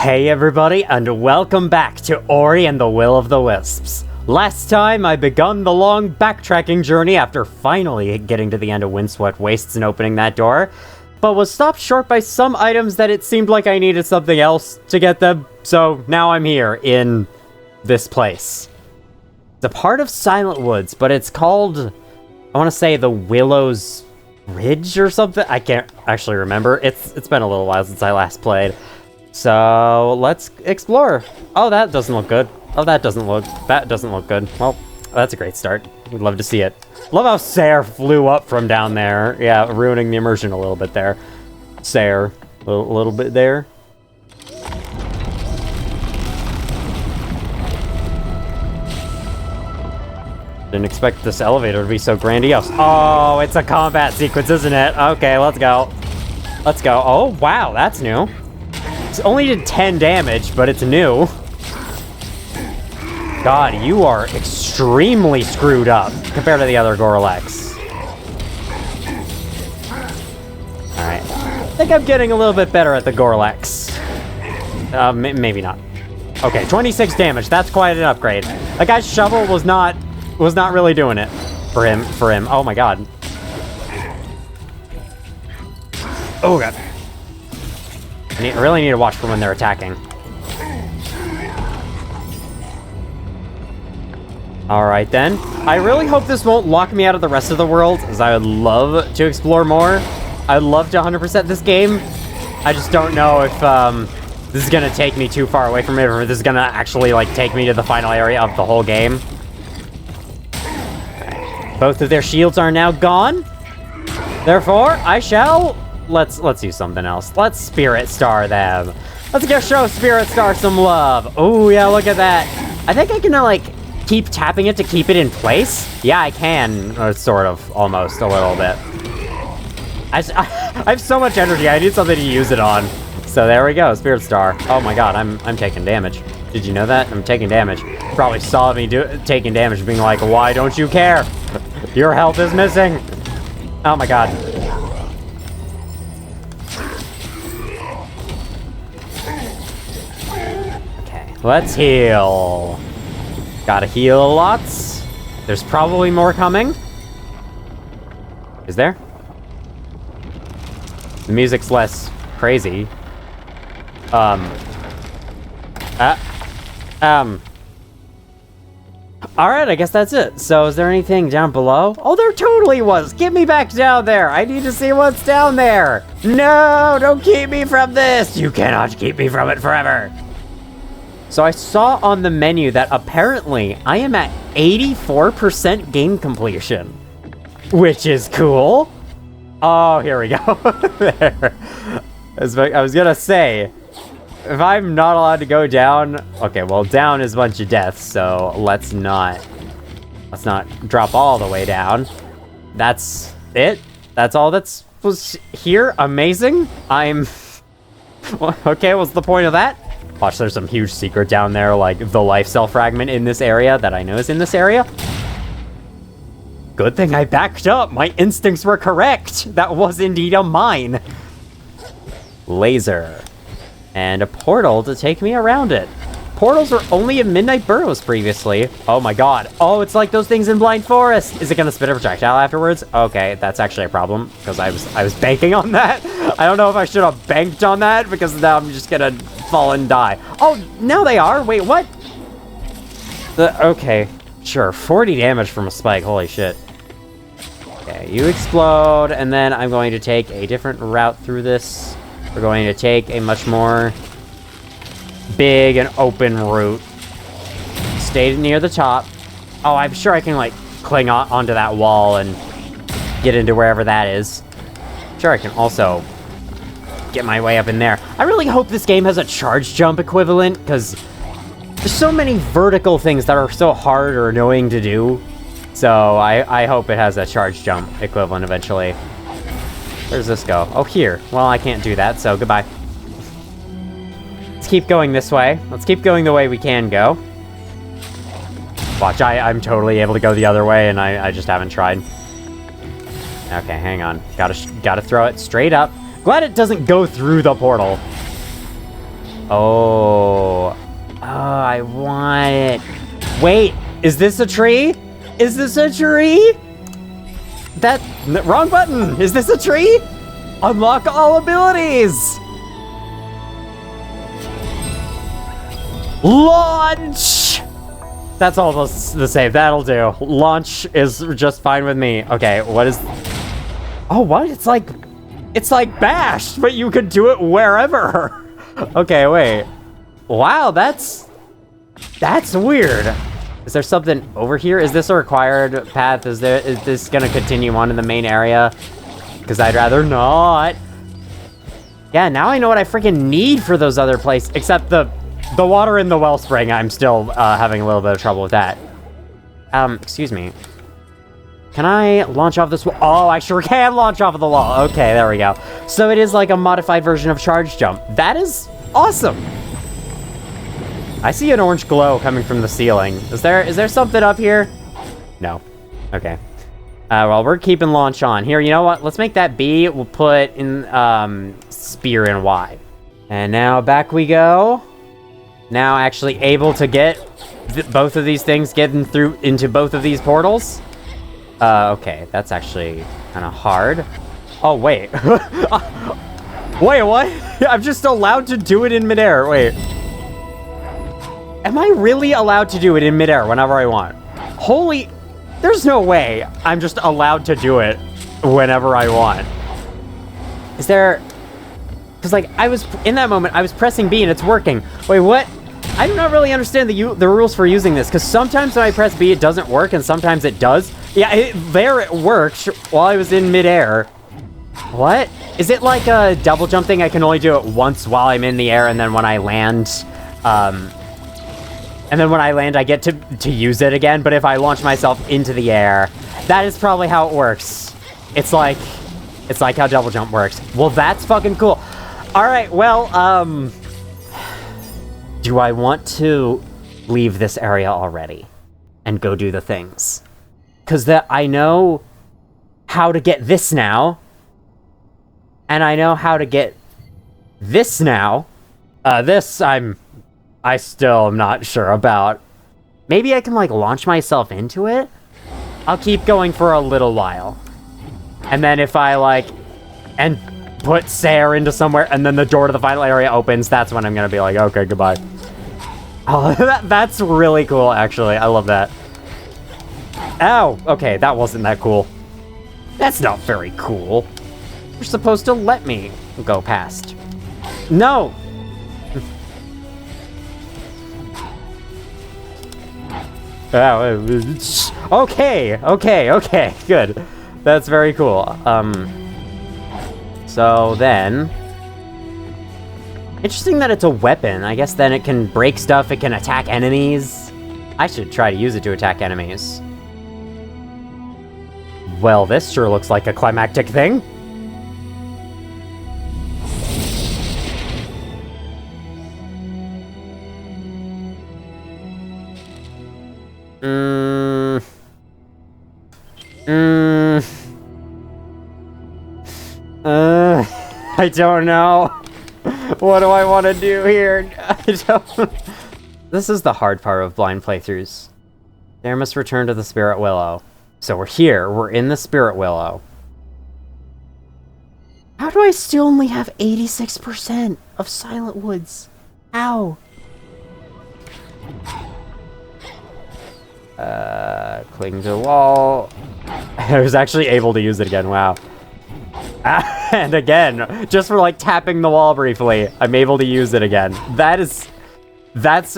Hey everybody, and welcome back to Ori and the Will of the Wisps. Last time, I begun the long backtracking journey after finally getting to the end of Windswept Wastes and opening that door, but was stopped short by some items that it seemed like I needed something else to get them, so now I'm here, in this place. It's a part of Silent Woods, but it's called, I want to say, the Willow's Ridge or something? I can't actually remember. It's been a little while since I last played. So, let's explore. Oh, that doesn't look good. Oh, that doesn't look good. Well, that's a great start. We'd love to see it. Love how Seir flew up from down there. Yeah, ruining the immersion a little bit there. Seir, a little bit there. Didn't expect this elevator to be so grandiose. Oh, it's a combat sequence, isn't it? Okay, let's go. Let's go. Oh, wow, that's new. It only did 10 damage, but it's new. God, you are extremely screwed up compared to the other Gorleks. Alright. I think I'm getting a little bit better at the Gorleks. Maybe not. Okay, 26 damage. That's quite an upgrade. That guy's shovel was not really doing it for him. Oh my god. Oh god. I really need to watch for when they're attacking. Alright then. I really hope this won't lock me out of the rest of the world, as I would love to explore more. I'd love to 100% this game. I just don't know if this is gonna take me too far away from it, or if this is gonna actually like take me to the final area of the whole game. Both of their shields are now gone. Therefore, I shall... Let's use something else. Let's Spirit Star them. Let's go show Spirit Star some love. Oh, yeah, look at that. I think I can, like, keep tapping it to keep it in place. Yeah, I can. Or sort of, almost, a little bit. I have so much energy. I need something to use it on. So there we go, Spirit Star. Oh my god, I'm taking damage. Did you know that? I'm taking damage. You probably saw me taking damage, being like, why don't you care? Your health is missing. Oh my god. Okay, let's heal. Gotta heal lots. There's probably more coming. Is there? The music's less crazy. Alright, I guess that's it. So, is there anything down below? Oh, there totally was! Get me back down there! I need to see what's down there! No! Don't keep me from this! You cannot keep me from it forever! So I saw on the menu that apparently I am at 84% game completion. Which is cool. Oh, here we go. There. I was gonna say, if I'm not allowed to go down... Okay, well, down is a bunch of deaths, so let's not drop all the way down. That's it? That's all that's was here? Amazing? Okay, what's the point of that? Watch, there's some huge secret down there, like the life cell fragment in this area that I know is in this area. Good thing I backed up. My instincts were correct. That was indeed a mine. Laser. And a portal to take me around it. Portals were only in Midnight Burrows previously. Oh my god. Oh, it's like those things in Blind Forest. Is it gonna spit a projectile afterwards? Okay, that's actually a problem, because I was banking on that. I don't know if I should have banked on that, because now I'm just gonna fall and die. Oh, now they are? Wait, what? Okay, sure. 40 damage from a spike. Holy shit. Okay, you explode, and then I'm going to take a different route through this. We're going to take a much more big and open route. Stay near the top. Oh, I'm sure I can, like, cling onto that wall and get into wherever that is. Sure, I can also get my way up in there. I really hope this game has a charge jump equivalent, because there's so many vertical things that are so hard or annoying to do. So I hope it has a charge jump equivalent eventually. Where does this go? Oh, here. Well, I can't do that, so goodbye. Let's keep going this way. Let's keep going the way we can go. Watch, I'm totally able to go the other way, and I just haven't tried. Okay, hang on. Gotta throw it straight up. Glad it doesn't go through the portal. Oh. Oh, I want it. Wait, is this a tree? Is this a tree? Wrong button. Is this a tree? Unlock all abilities. Launch. That's all the same. That'll do. Launch is just fine with me. Okay, what is... Oh, what? It's like Bash, but you could do it wherever. Okay, wait. Wow, that's weird. Is there something over here? Is this a required path? Is this gonna continue on in the main area? Because I'd rather not. Yeah, now I know what I freaking need for those other places. Except the water in the wellspring, I'm still having a little bit of trouble with that. Excuse me. Can I launch off this wall? Oh, I sure can launch off of the wall. Okay, there we go. So it is like a modified version of charge jump. That is awesome. I see an orange glow coming from the ceiling. Is there something up here? No. Okay. Well, we're keeping launch on. Here, you know what? Let's make that B. We'll put in spear in Y. And now back we go. Now actually able to get both of these things getting through into both of these portals. Okay, that's actually kind of hard. Oh, wait. Wait, what? I'm just allowed to do it in midair. Wait. Am I really allowed to do it in midair whenever I want? Holy... There's no way I'm just allowed to do it whenever I want. Is there... Because, like, in that moment, I was pressing B and it's working. Wait, what? I do not really understand the rules for using this, because sometimes when I press B, it doesn't work, and sometimes it does. Yeah, there it worked while I was in midair. What? Is it like a double jump thing? I can only do it once while I'm in the air, and then when I land, I get to use it again. But if I launch myself into the air, that is probably how it works. It's like how double jump works. Well, that's fucking cool. All right, well, do I want to leave this area already and go do the things? Because I know how to get this now, and I know how to get this now. This I still am not sure about. Maybe I can, like, launch myself into it? I'll keep going for a little while. And then if I, like, and put Seir into somewhere, and then the door to the final area opens, that's when I'm gonna be like, okay, goodbye. Oh, that's really cool, actually. I love that. Ow! Okay, that wasn't that cool. That's not very cool. You're supposed to let me go past. No! Okay, good. That's very cool. So then... Interesting that it's a weapon. I guess then it can break stuff, it can attack enemies. I should try to use it to attack enemies. Well, this sure looks like a climactic thing. I don't know. What do I want to do here? I don't... This is the hard part of blind playthroughs. Seir must return to the Spirit Willow. So we're here. We're in the Spirit Willow. How do I still only have 86% of Silent Woods? Ow. Cling to the wall. I was actually able to use it again. Wow. And again, just for like tapping the wall briefly, I'm able to use it again. That's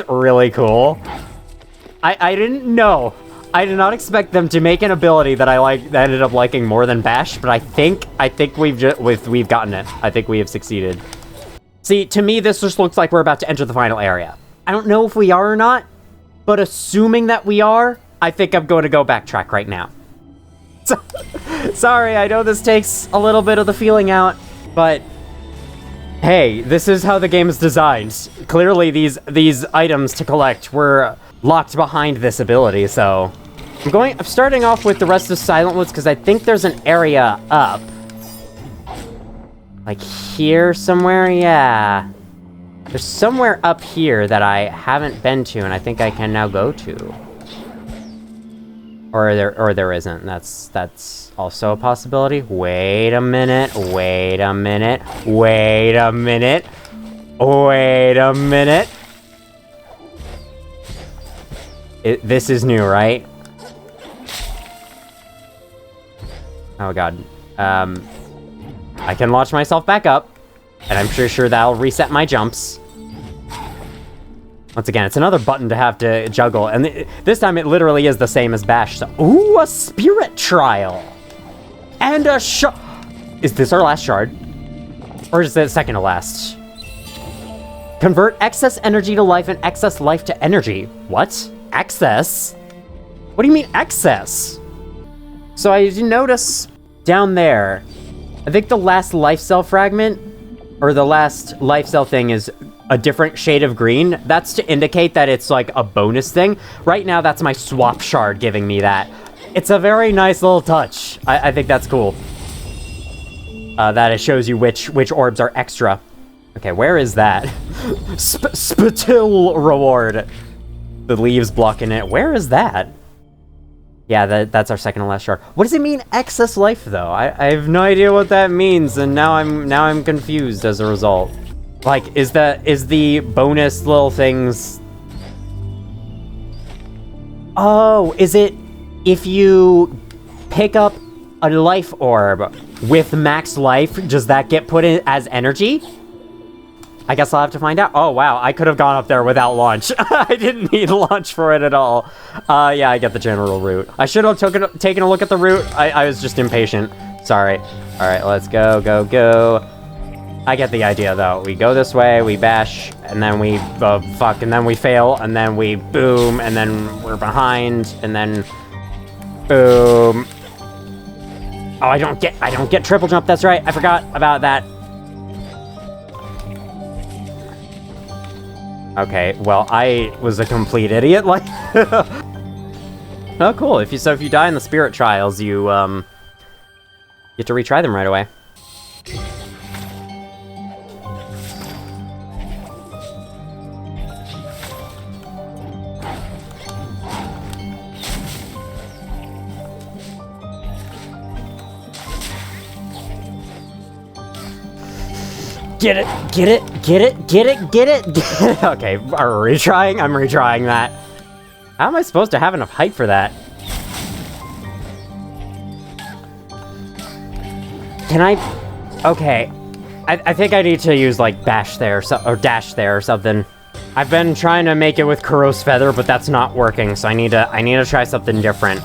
really cool. I didn't know. I did not expect them to make an ability that that ended up liking more than Bash, but I think we've gotten it. I think we have succeeded. See, to me, this just looks like we're about to enter the final area. I don't know if we are or not, but assuming that we are, I think I'm going to go backtrack right now. So, sorry, I know this takes a little bit of the feeling out, but hey, this is how the game is designed. Clearly, these items to collect were locked behind this ability, so I'm starting off with the rest of Silent Woods because I think there's an area up. Like here somewhere, yeah. There's somewhere up here that I haven't been to, and I think I can now go to. Or there isn't. That's also a possibility. Wait a minute. Wait a minute. Wait a minute. Wait a minute. This is new, right? Oh god. I can launch myself back up, and I'm pretty sure that'll reset my jumps. Once again, it's another button to have to juggle, and this time it literally is the same as Bash. So, ooh, a Spirit Trial! And a shard! Is this our last shard? Or is it second to last? Convert excess energy to life and excess life to energy. What? Excess? What do you mean excess? So I did notice down there, I think the last life cell fragment, or the last life cell thing is a different shade of green. That's to indicate that it's like a bonus thing. Right now, that's my swap shard giving me that. It's a very nice little touch. I think that's cool. That it shows you which orbs are extra. Okay, where is that? Spatil reward. The leaves blocking it. Where is that? Yeah, that's our second to last shard. What does it mean, excess life, though? I have no idea what that means, and now I'm confused as a result. Like, is the bonus little things... Oh, is it if you pick up a life orb with max life, does that get put in as energy? I guess I'll have to find out. Oh, wow, I could have gone up there without launch. I didn't need launch for it at all. Yeah, I get the general route. I should have taken a look at the route. I was just impatient. Sorry. All right, let's go, go, go. I get the idea, though. We go this way, we bash, and then we fuck, and then we fail, and then we boom, and then we're behind, and then boom. Oh, I don't get triple jump. That's right. I forgot about that. Okay, well, I was a complete idiot. Like, oh, cool. If you die in the Spirit Trials, you get to retry them right away. Get it, get it, get it, get it, get it, get it. Okay, are we retrying? I'm retrying that. How am I supposed to have enough height for that? Can I? Okay. I think I need to use, like, bash there, or dash there or something. I've been trying to make it with Kuro's Feather, but that's not working, so I need to try something different.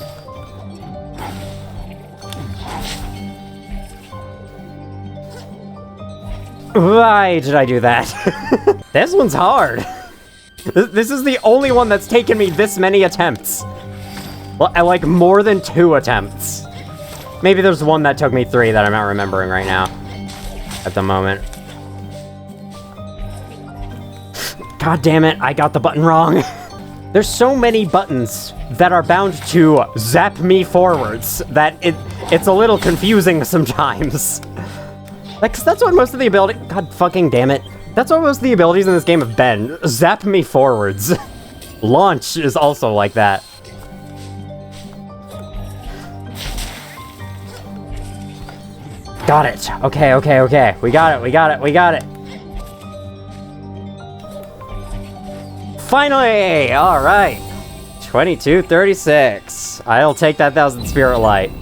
Why did I do that? This one's hard. This is the only one that's taken me this many attempts. Well, like more than 2 attempts. Maybe there's one that took me 3 that I'm not remembering right now. At the moment. God damn it, I got the button wrong. There's so many buttons that are bound to zap me forwards that it's a little confusing sometimes. Like, 'cause that's what most of the ability- God fucking damn it. That's what most of the abilities in this game have been. Zap me forwards. Launch is also like that. Got it. Okay, okay, okay. We got it, we got it, we got it. Finally! Alright. 2236. I'll take that 1000 Spirit Light.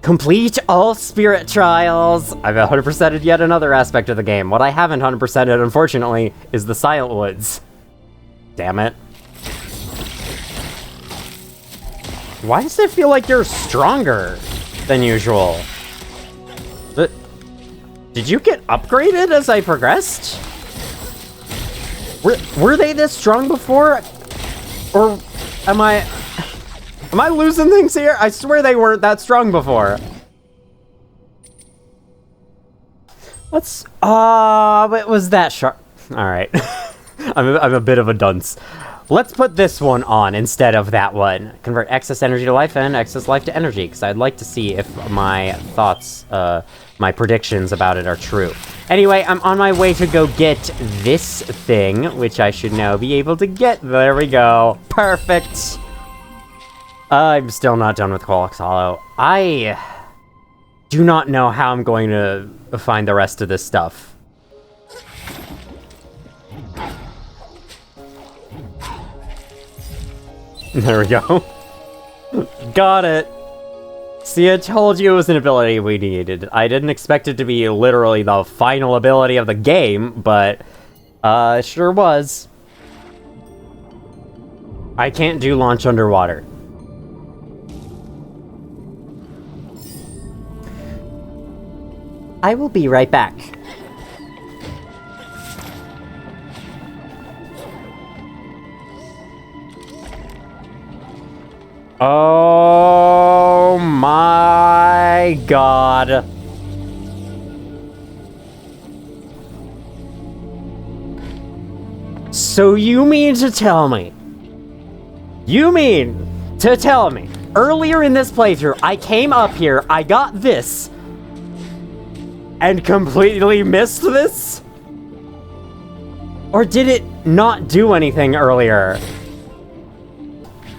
Complete all Spirit Trials! I've 100%ed yet another aspect of the game. What I haven't 100%ed, unfortunately, is the Silent Woods. Damn it. Why does it feel like you're stronger than usual? But did you get upgraded as I progressed? Were they this strong before? Or am I losing things here? I swear they weren't that strong before. What was that sharp? Alright. I'm a bit of a dunce. Let's put this one on instead of that one. Convert excess energy to life and excess life to energy, because I'd like to see if my thoughts, my predictions about it are true. Anyway, I'm on my way to go get this thing, which I should now be able to get. There we go. Perfect. I'm still not done with Qualix Hollow. I do not know how I'm going to find the rest of this stuff. There we go. Got it. See, I told you it was an ability we needed. I didn't expect it to be literally the final ability of the game, but it sure was. I can't do launch underwater. I will be right back. Oh my god. So you mean to tell me? Earlier in this playthrough, I came up here, I got this, and completely missed this? Or did it not do anything earlier?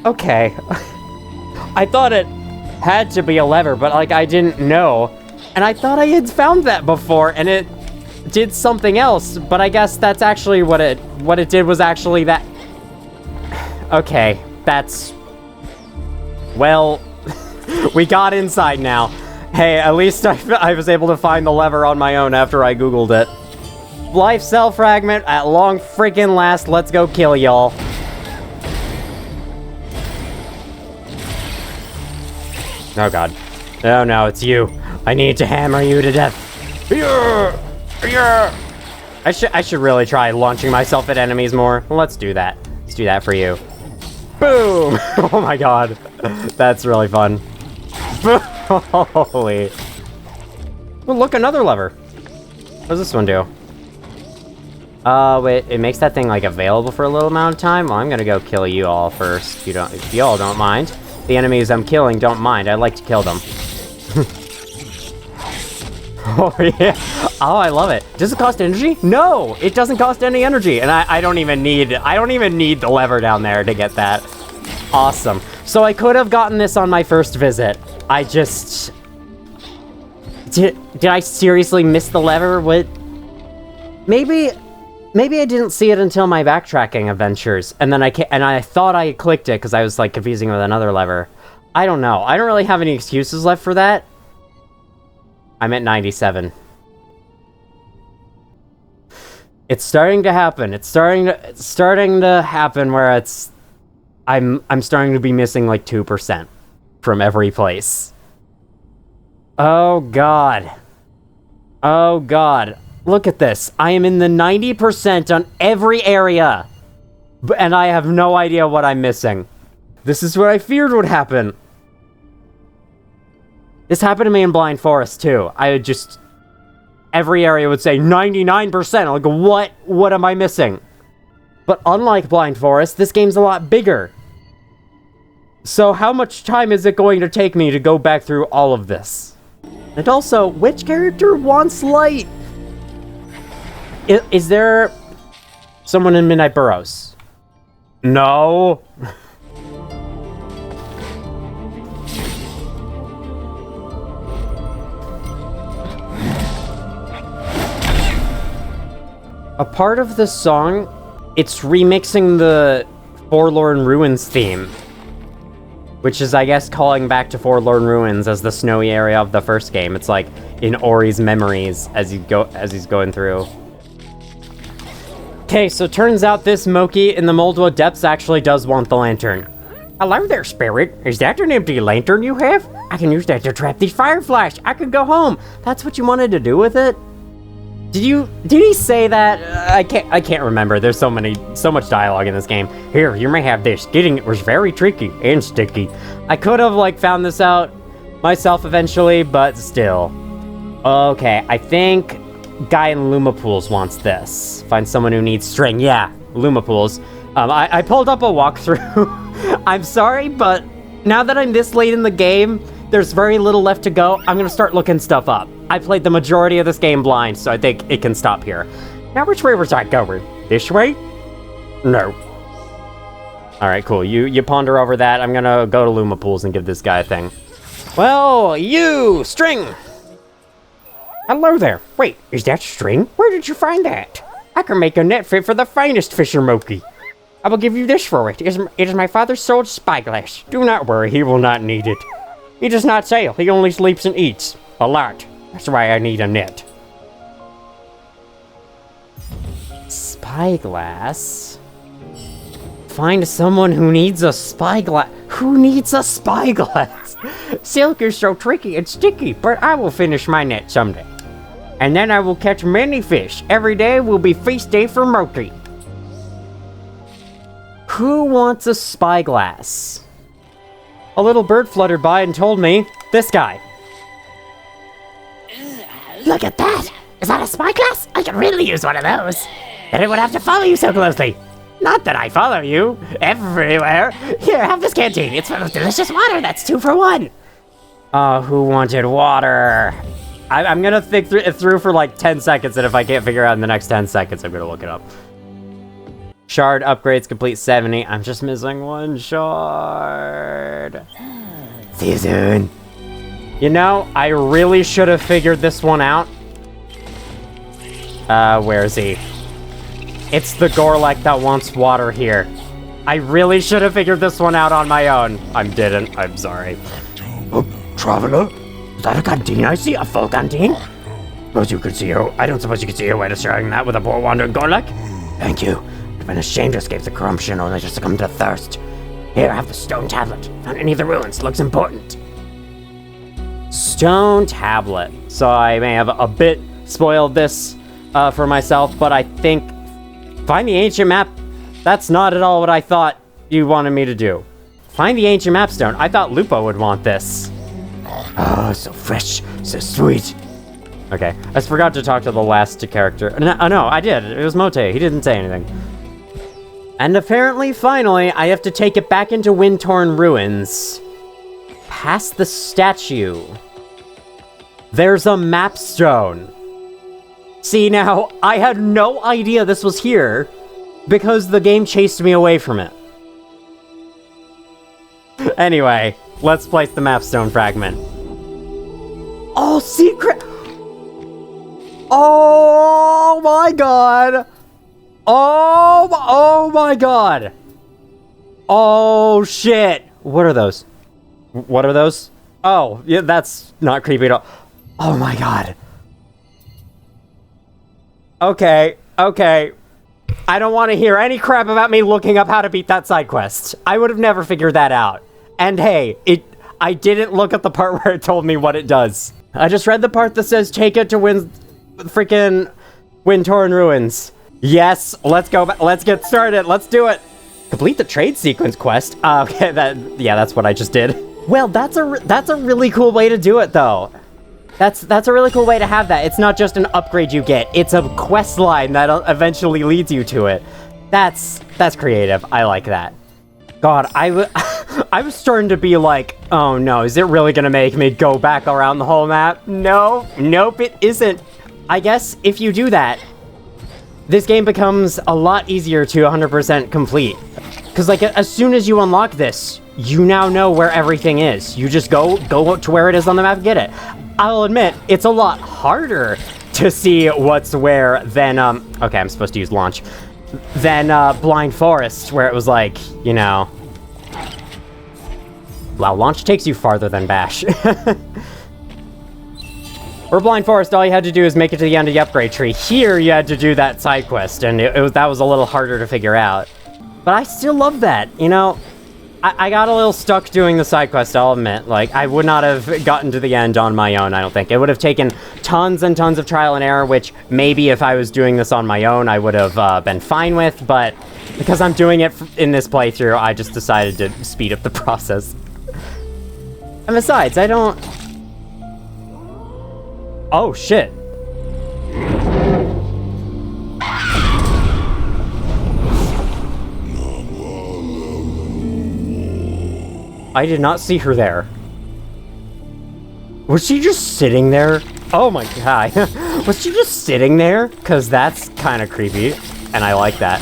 Okay. I thought it had to be a lever, but like I didn't know. And I thought I had found that before and it did something else, but I guess that's actually what it did was actually that. Okay, that's, well, we got inside now. Hey, at least I was able to find the lever on my own after I googled it. Life cell fragment at long freaking last. Let's go kill y'all. Oh god. Oh no, it's you. I need to hammer you to death. I should really try launching myself at enemies more. Let's do that. Let's do that for you. Boom! Oh my god. That's really fun. Holy. Oh, look, another lever. What does this one do? Wait, it makes that thing like available for a little amount of time? Well, I'm gonna go kill you all first. If you all don't mind. The enemies I'm killing don't mind. I like to kill them. Oh yeah. Oh, I love it. Does it cost energy? No, it doesn't cost any energy. And I don't even need the lever down there to get that. Awesome. So I could have gotten this on my first visit. I just did I seriously miss the lever? What? Maybe I didn't see it until my backtracking adventures, and then I thought I clicked it because I was like confusing it with another lever. I don't know. I don't really have any excuses left for that. I'm at 97. It's starting to happen. It's starting to happen where I'm starting to be missing like 2% from every place. Oh god. Oh god. Look at this. I am in the 90% on every area. And I have no idea what I'm missing. This is what I feared would happen. This happened to me in Blind Forest too. Every area would say 99%. Like, what am I missing? But unlike Blind Forest, this game's a lot bigger. So how much time is it going to take me to go back through all of this? And also, which character wants light? Is there someone in Midnight Burrows? No. A part of the song, it's remixing the Forlorn Ruins theme, which is, I guess, calling back to Forlorn Ruins as the snowy area of the first game. It's like in Ori's memories as he's going through. Okay, so turns out this Moki in the Moldwood Depths actually does want the lantern. Hello there, Spirit. Is that an empty lantern you have? I can use that to trap these fireflies. I could go home. That's what you wanted to do with it? Did he say that? I can't remember. There's so much dialogue in this game. Here, you may have this. Getting it was very tricky and sticky. I could have like found this out myself eventually, but still. Okay, I think guy in Lumapools wants this. Find someone who needs string. Yeah, Lumapools. I pulled up a walkthrough. I'm sorry, but now that I'm this late in the game, there's very little left to go. I'm gonna start looking stuff up. I played the majority of this game blind, so I think it can stop here. Now, which way was I going? This way? No. Alright, cool. You ponder over that. I'm gonna go to Luma Pools and give this guy a thing. Well, you, String! Hello there. Wait, is that String? Where did you find that? I can make a net fit for the finest fisher monkey. I will give you this for it. It is my father's sold spyglass. Do not worry, he will not need it. He does not sail, he only sleeps and eats. A lot. That's why I need a net. Spyglass? Find someone who needs a spyglass. Who needs a spyglass? Silk is so tricky and sticky, but I will finish my net someday. And then I will catch many fish. Every day will be feast day for Moki. Who wants a spyglass? A little bird fluttered by and told me, this guy. Look at that! Is that a spyglass? I could really use one of those. Then I would have to follow you so closely. Not that I follow you everywhere. Here, have this canteen. It's full of delicious water. That's 2 for 1. Who wanted water? I'm gonna think it through for like 10 seconds, and if I can't figure out in the next 10 seconds, I'm gonna look it up. Shard upgrades complete 70. I'm just missing 1 shard. See you soon. You know, I really should have figured this one out. Where is he? It's the Gorlek that wants water here. I really should have figured this one out on my own. I didn't. I'm sorry. Oh, traveler? Is that a canteen I see? A full canteen? Suppose you could see your... I don't suppose you could see your way to sharing that with a poor wandering Gorlek? Thank you. I've been ashamed to escape the corruption only to succumb to thirst. Here, have the stone tablet. Found any of the ruins. Looks important. Stone tablet. So I may have a bit spoiled this for myself, but I think find the ancient map. That's not at all what I thought you wanted me to do. Find the ancient map stone. I thought Lupo would want this. Oh, so fresh, so sweet. Okay, I just forgot to talk to the last character. No, I did. It was Mote. He didn't say anything. And apparently, finally, I have to take it back into Windtorn Ruins. Past the statue. There's a map stone. See, now, I had no idea this was here because the game chased me away from it. Anyway, let's place the map stone fragment. Oh, secret! Oh my god! Oh my god! Oh shit! What are those? What are those? Oh, yeah, that's not creepy at all. Oh my god. Okay. I don't want to hear any crap about me looking up how to beat that side quest. I would have never figured that out. And hey, I didn't look at the part where it told me what it does. I just read the part that says take it to freaking Windtorn Ruins. Yes, let's go back. Let's get started. Let's do it. Complete the trade sequence quest. Okay, that's what I just did. Well, that's a really cool way to do it, though. That's a really cool way to have that. It's not just an upgrade you get. It's a quest line that eventually leads you to it. That's creative. I like that. God, I was starting to be like, oh no, is it really gonna make me go back around the whole map? No, nope, it isn't. I guess if you do that, this game becomes a lot easier to 100% complete. Because, like, as soon as you unlock this, you now know where everything is. You just go to where it is on the map and get it. I'll admit, it's a lot harder to see what's where than, okay, I'm supposed to use launch, than, Blind Forest, where it was like, you know... Wow, launch takes you farther than Bash. For Blind Forest, all you had to do is make it to the end of the upgrade tree. Here, you had to do that side quest, and that was a little harder to figure out. But I still love that, you know? I got a little stuck doing the side quest, I'll admit. Like, I would not have gotten to the end on my own, I don't think. It would have taken tons and tons of trial and error, which maybe if I was doing this on my own, I would have been fine with, but because I'm doing it in this playthrough, I just decided to speed up the process. And besides, I don't... Oh, shit. I did not see her there. Was she just sitting there? Oh my god. Was she just sitting there? Because that's kind of creepy, and I like that.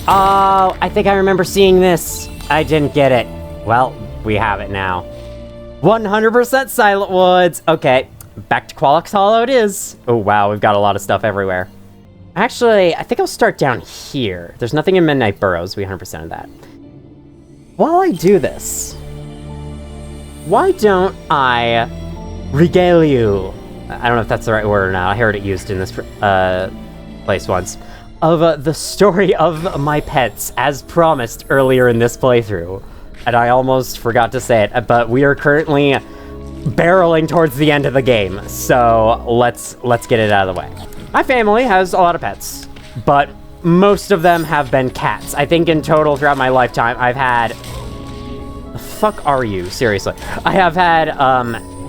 Oh, I think I remember seeing this. I didn't get it. Well, we have it now. 100% Silent Woods. Okay, back to Qualix Hollow it is. Oh wow, we've got a lot of stuff everywhere. Actually, I think I'll start down here. There's nothing in Midnight Burrows. We 100% of that. While I do this, why don't I regale you? I don't know if that's the right word or not. I heard it used in this place once. Of the story of my pets, as promised earlier in this playthrough. And I almost forgot to say it, but we are currently barreling towards the end of the game. So let's get it out of the way. My family has a lot of pets, but most of them have been cats. I think in total throughout my lifetime, I've had... The fuck are you? Seriously. I have had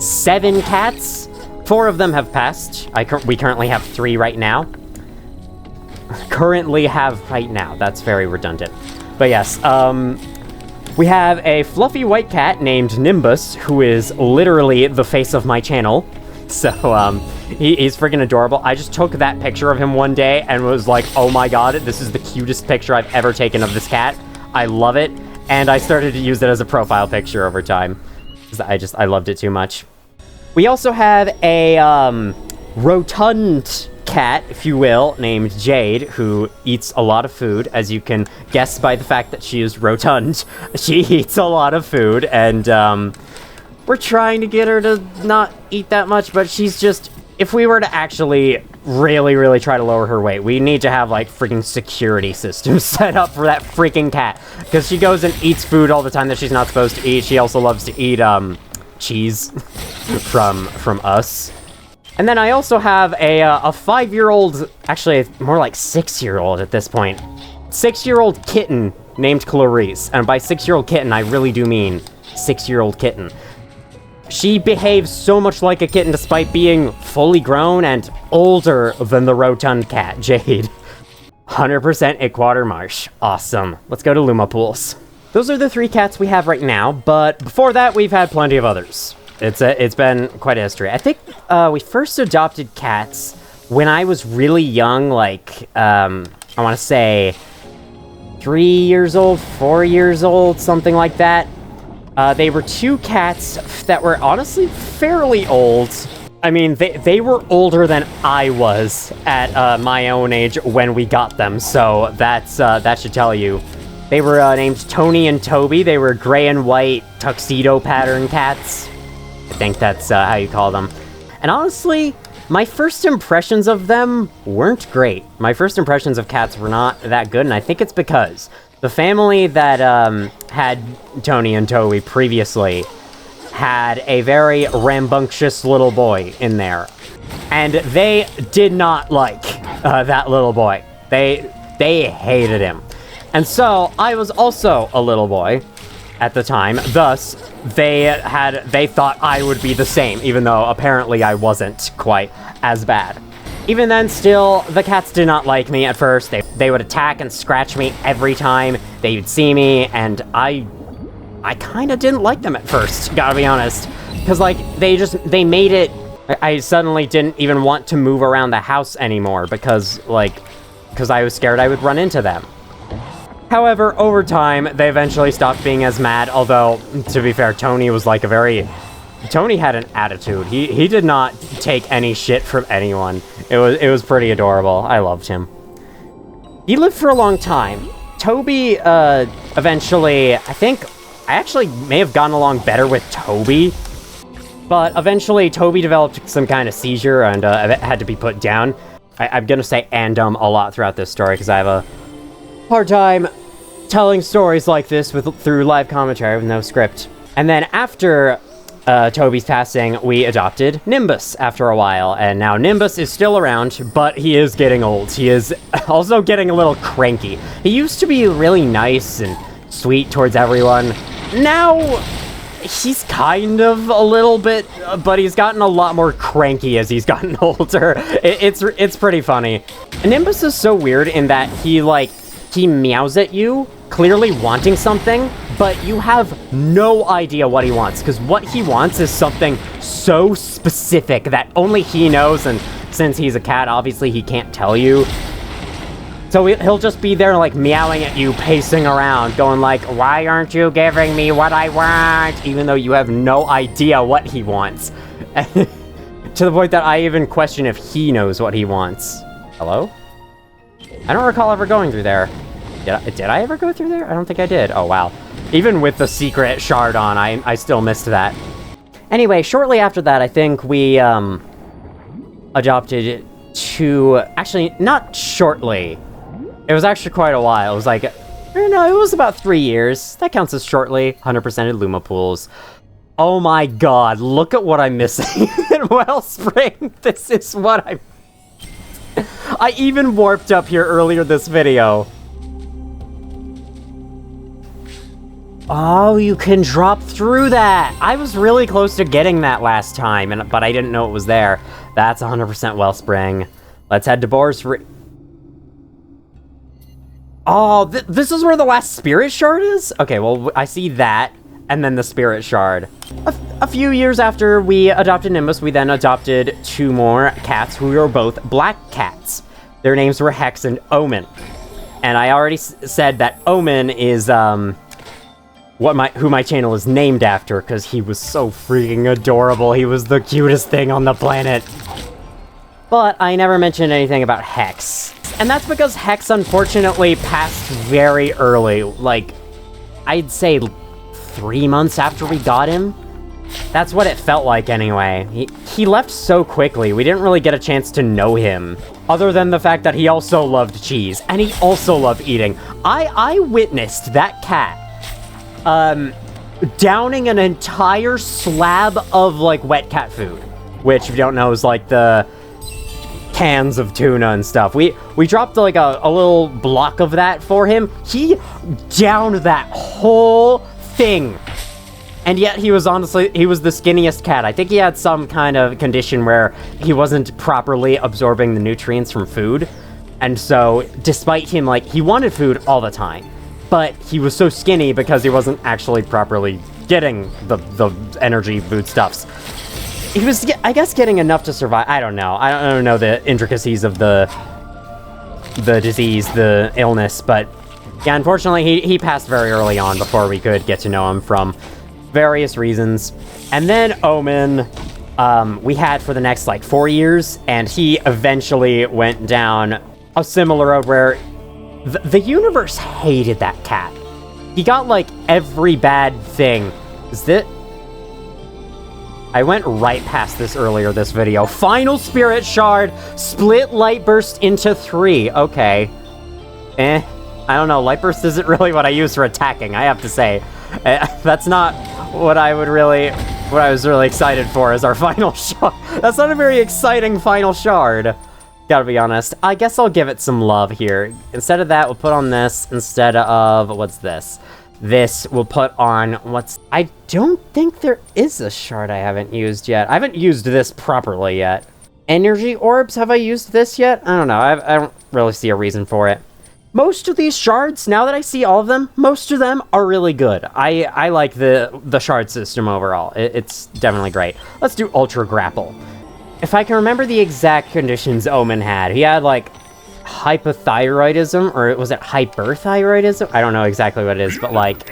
7 cats. 4 of them have passed. We currently have 3 right now. Currently have right now. That's very redundant. But yes, we have a fluffy white cat named Nimbus, who is literally the face of my channel. So, he's freaking adorable. I just took that picture of him one day and was like, oh my god, this is the cutest picture I've ever taken of this cat. I love it. And I started to use it as a profile picture over time. I loved it too much. We also have a, rotund cat, if you will, named Jade, who eats a lot of food, as you can guess by the fact that she is rotund. She eats a lot of food, and, we're trying to get her to not eat that much, but she's just... If we were to actually really try to lower her weight, we need to have, like, freaking security systems set up for that freaking cat. Because she goes and eats food all the time that she's not supposed to eat. She also loves to eat, cheese from us. And then I also have a 5-year-old, actually more like 6-year-old at this point. 6-year-old kitten named Clarice. And by 6-year-old kitten, I really do mean 6-year-old kitten. She behaves so much like a kitten despite being fully grown and older than the rotund cat, Jade. 100% Equator Marsh. Awesome. Let's go to Luma Pools. Those are the 3 cats we have right now, but before that, we've had plenty of others. It's been quite a history. I think we first adopted cats when I was really young, like, I want to say 3 years old, 4 years old, something like that. They were 2 cats that were honestly fairly old. I mean, they were older than I was at my own age when we got them, so that should tell you. They were named Tony and Toby. They were gray and white tuxedo pattern cats. I think that's how you call them. And honestly, my first impressions of them weren't great. My first impressions of cats were not that good, and I think it's because the family that had Tony and Toby previously had a very rambunctious little boy in there. And they did not like that little boy. They hated him. And so, I was also a little boy at the time, thus, they thought I would be the same, even though apparently I wasn't quite as bad. Even then, still, the cats did not like me at first. They would attack and scratch me every time they would see me, and I kinda didn't like them at first, gotta be honest. Because, like, they made it... I suddenly didn't even want to move around the house anymore because I was scared I would run into them. However, over time, they eventually stopped being as mad, although, to be fair, Tony was like Tony had an attitude. He did not take any shit from anyone. It was pretty adorable. I loved him. He lived for a long time. Toby, eventually, I actually may have gotten along better with Toby, but eventually Toby developed some kind of seizure and had to be put down. I'm gonna say a lot throughout this story because I have a hard time telling stories like this through live commentary with no script. And then after Toby's passing, we adopted Nimbus after a while, and now Nimbus is still around, but he is getting old. He is also getting a little cranky. He used to be really nice and sweet towards everyone. Now, he's kind of a little bit, but he's gotten a lot more cranky as he's gotten older. It's pretty funny. And Nimbus is so weird in that he meows at you clearly wanting something, but you have no idea what he wants, because what he wants is something so specific that only he knows, and since he's a cat, obviously he can't tell you. So he'll just be there, like, meowing at you, pacing around, going like, why aren't you giving me what I want? Even though you have no idea what he wants. To the point that I even question if he knows what he wants. Hello? I don't recall ever going through there. Did I ever go through there? I don't think I did. Oh, wow. Even with the secret shard on, I still missed that. Anyway, shortly after that, I think we, adopted two... Actually, not shortly. It was actually quite a while. It was like... No, it was about 3 years. That counts as shortly. 100%ed Luma pools. Oh my god, look at what I'm missing in Wellspring. This is what I even warped up here earlier this video. Oh, you can drop through that. I was really close to getting that last time, but I didn't know it was there. That's 100% Wellspring. Let's head to Boar's Oh, this is where the last Spirit Shard is? Okay, well, I see that, and then the Spirit Shard. A few years after we adopted Nimbus, we then adopted 2 more cats who were both black cats. Their names were Hex and Omen. And I already said that Omen is, who my channel is named after, because he was so freaking adorable. He was the cutest thing on the planet. But I never mentioned anything about Hex. And that's because Hex, unfortunately, passed very early. Like, I'd say 3 months after we got him. That's what it felt like, anyway. He left so quickly, we didn't really get a chance to know him. Other than the fact that he also loved cheese, and he also loved eating. I witnessed that cat, downing an entire slab of, like, wet cat food. Which, if you don't know, is, like, the cans of tuna and stuff. We dropped, like, a little block of that for him. He downed that whole thing. And yet he was the skinniest cat. I think he had some kind of condition where he wasn't properly absorbing the nutrients from food. And so, despite him, like, he wanted food all the time. But he was so skinny because he wasn't actually properly getting the energy foodstuffs. He was, I guess, getting enough to survive. I don't know. I don't know the intricacies of the disease, the illness. But, yeah, unfortunately, he passed very early on before we could get to know him from various reasons. And then Omen, we had for the next, like, 4 years, and he eventually went down a similar road where the universe hated that cat. He got, like, every bad thing. I went right past this earlier this video. Final Spirit Shard, split Light Burst into 3. Okay. I don't know, Light Burst isn't really what I use for attacking, I have to say. That's not what I was really excited for as our final shard. That's not a very exciting final shard. Gotta be honest. I guess I'll give it some love here. Instead of that, we'll put on this instead of, what's this? This we'll put on, I don't think there is a shard I haven't used yet. I haven't used this properly yet. Energy orbs, have I used this yet? I don't know, I don't really see a reason for it. Most of these shards, now that I see all of them, most of them are really good. I like the shard system overall. It's definitely great. Let's do Ultra Grapple. If I can remember the exact conditions Omen had, he had, like, hypothyroidism, or was it hyperthyroidism? I don't know exactly what it is, but, like,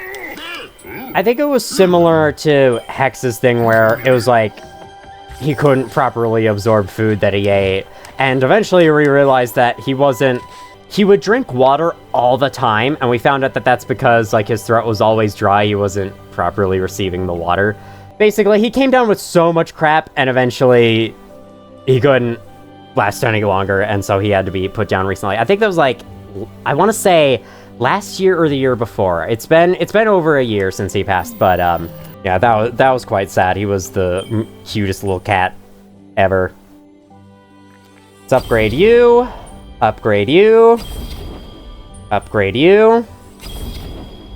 I think it was similar to Hex's thing where it was, like, he couldn't properly absorb food that he ate. And eventually we realized that he would drink water all the time, and we found out that that's because, like, his throat was always dry, he wasn't properly receiving the water. Basically, he came down with so much crap, and eventually he couldn't last any longer, and so he had to be put down recently. I think that was, like, I want to say last year or the year before. It's been over a year since he passed, but, yeah, that was quite sad. He was the cutest little cat ever. Let's upgrade you. Upgrade you. Upgrade you.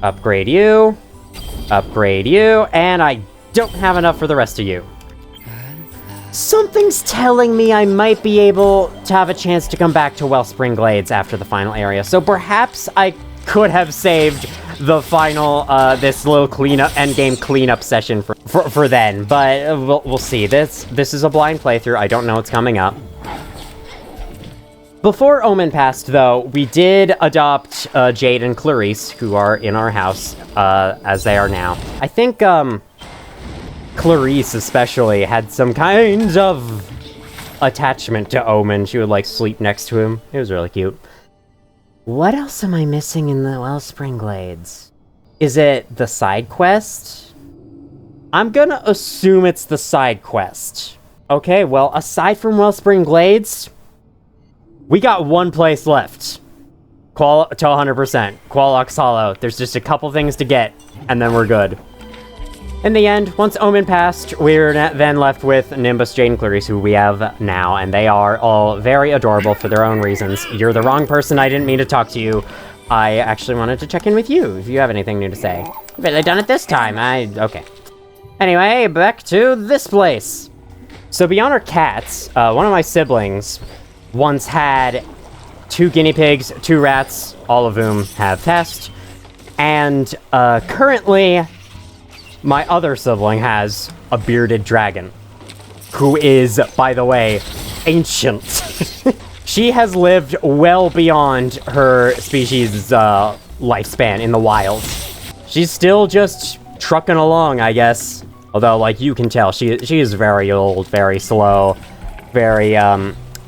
Upgrade you. Upgrade you. And I don't have enough for the rest of you. Something's telling me I might be able to have a chance to come back to Wellspring Glades after the final area. So perhaps I could have saved the final, this little endgame cleanup session for then, but we'll see. This is a blind playthrough. I don't know what's coming up. Before Omen passed, though, we did adopt Jade and Clarice, who are in our house, as they are now. I think, Clarice especially had some kind of attachment to Omen. She would, like, sleep next to him. It was really cute. What else am I missing in the Wellspring Glades? Is it the side quest? I'm gonna assume it's the side quest. Okay, well, aside from Wellspring Glades, we got one place left. To 100%. Qualox Hollow. There's just a couple things to get, and then we're good. In the end, once Omen passed, we're then left with Nimbus, Jade, and Clarice, who we have now, and they are all very adorable for their own reasons. You're the wrong person, I didn't mean to talk to you. I actually wanted to check in with you, if you have anything new to say. But I done it this time, okay. Anyway, back to this place. So beyond our cats, one of my siblings once had 2 guinea pigs, 2 rats, all of whom have passed, and currently my other sibling has a bearded dragon, who is, by the way, ancient. She has lived well beyond her species' lifespan in the wild. She's still just trucking along, I guess. Although, like, you can tell, she is very old, very slow, very,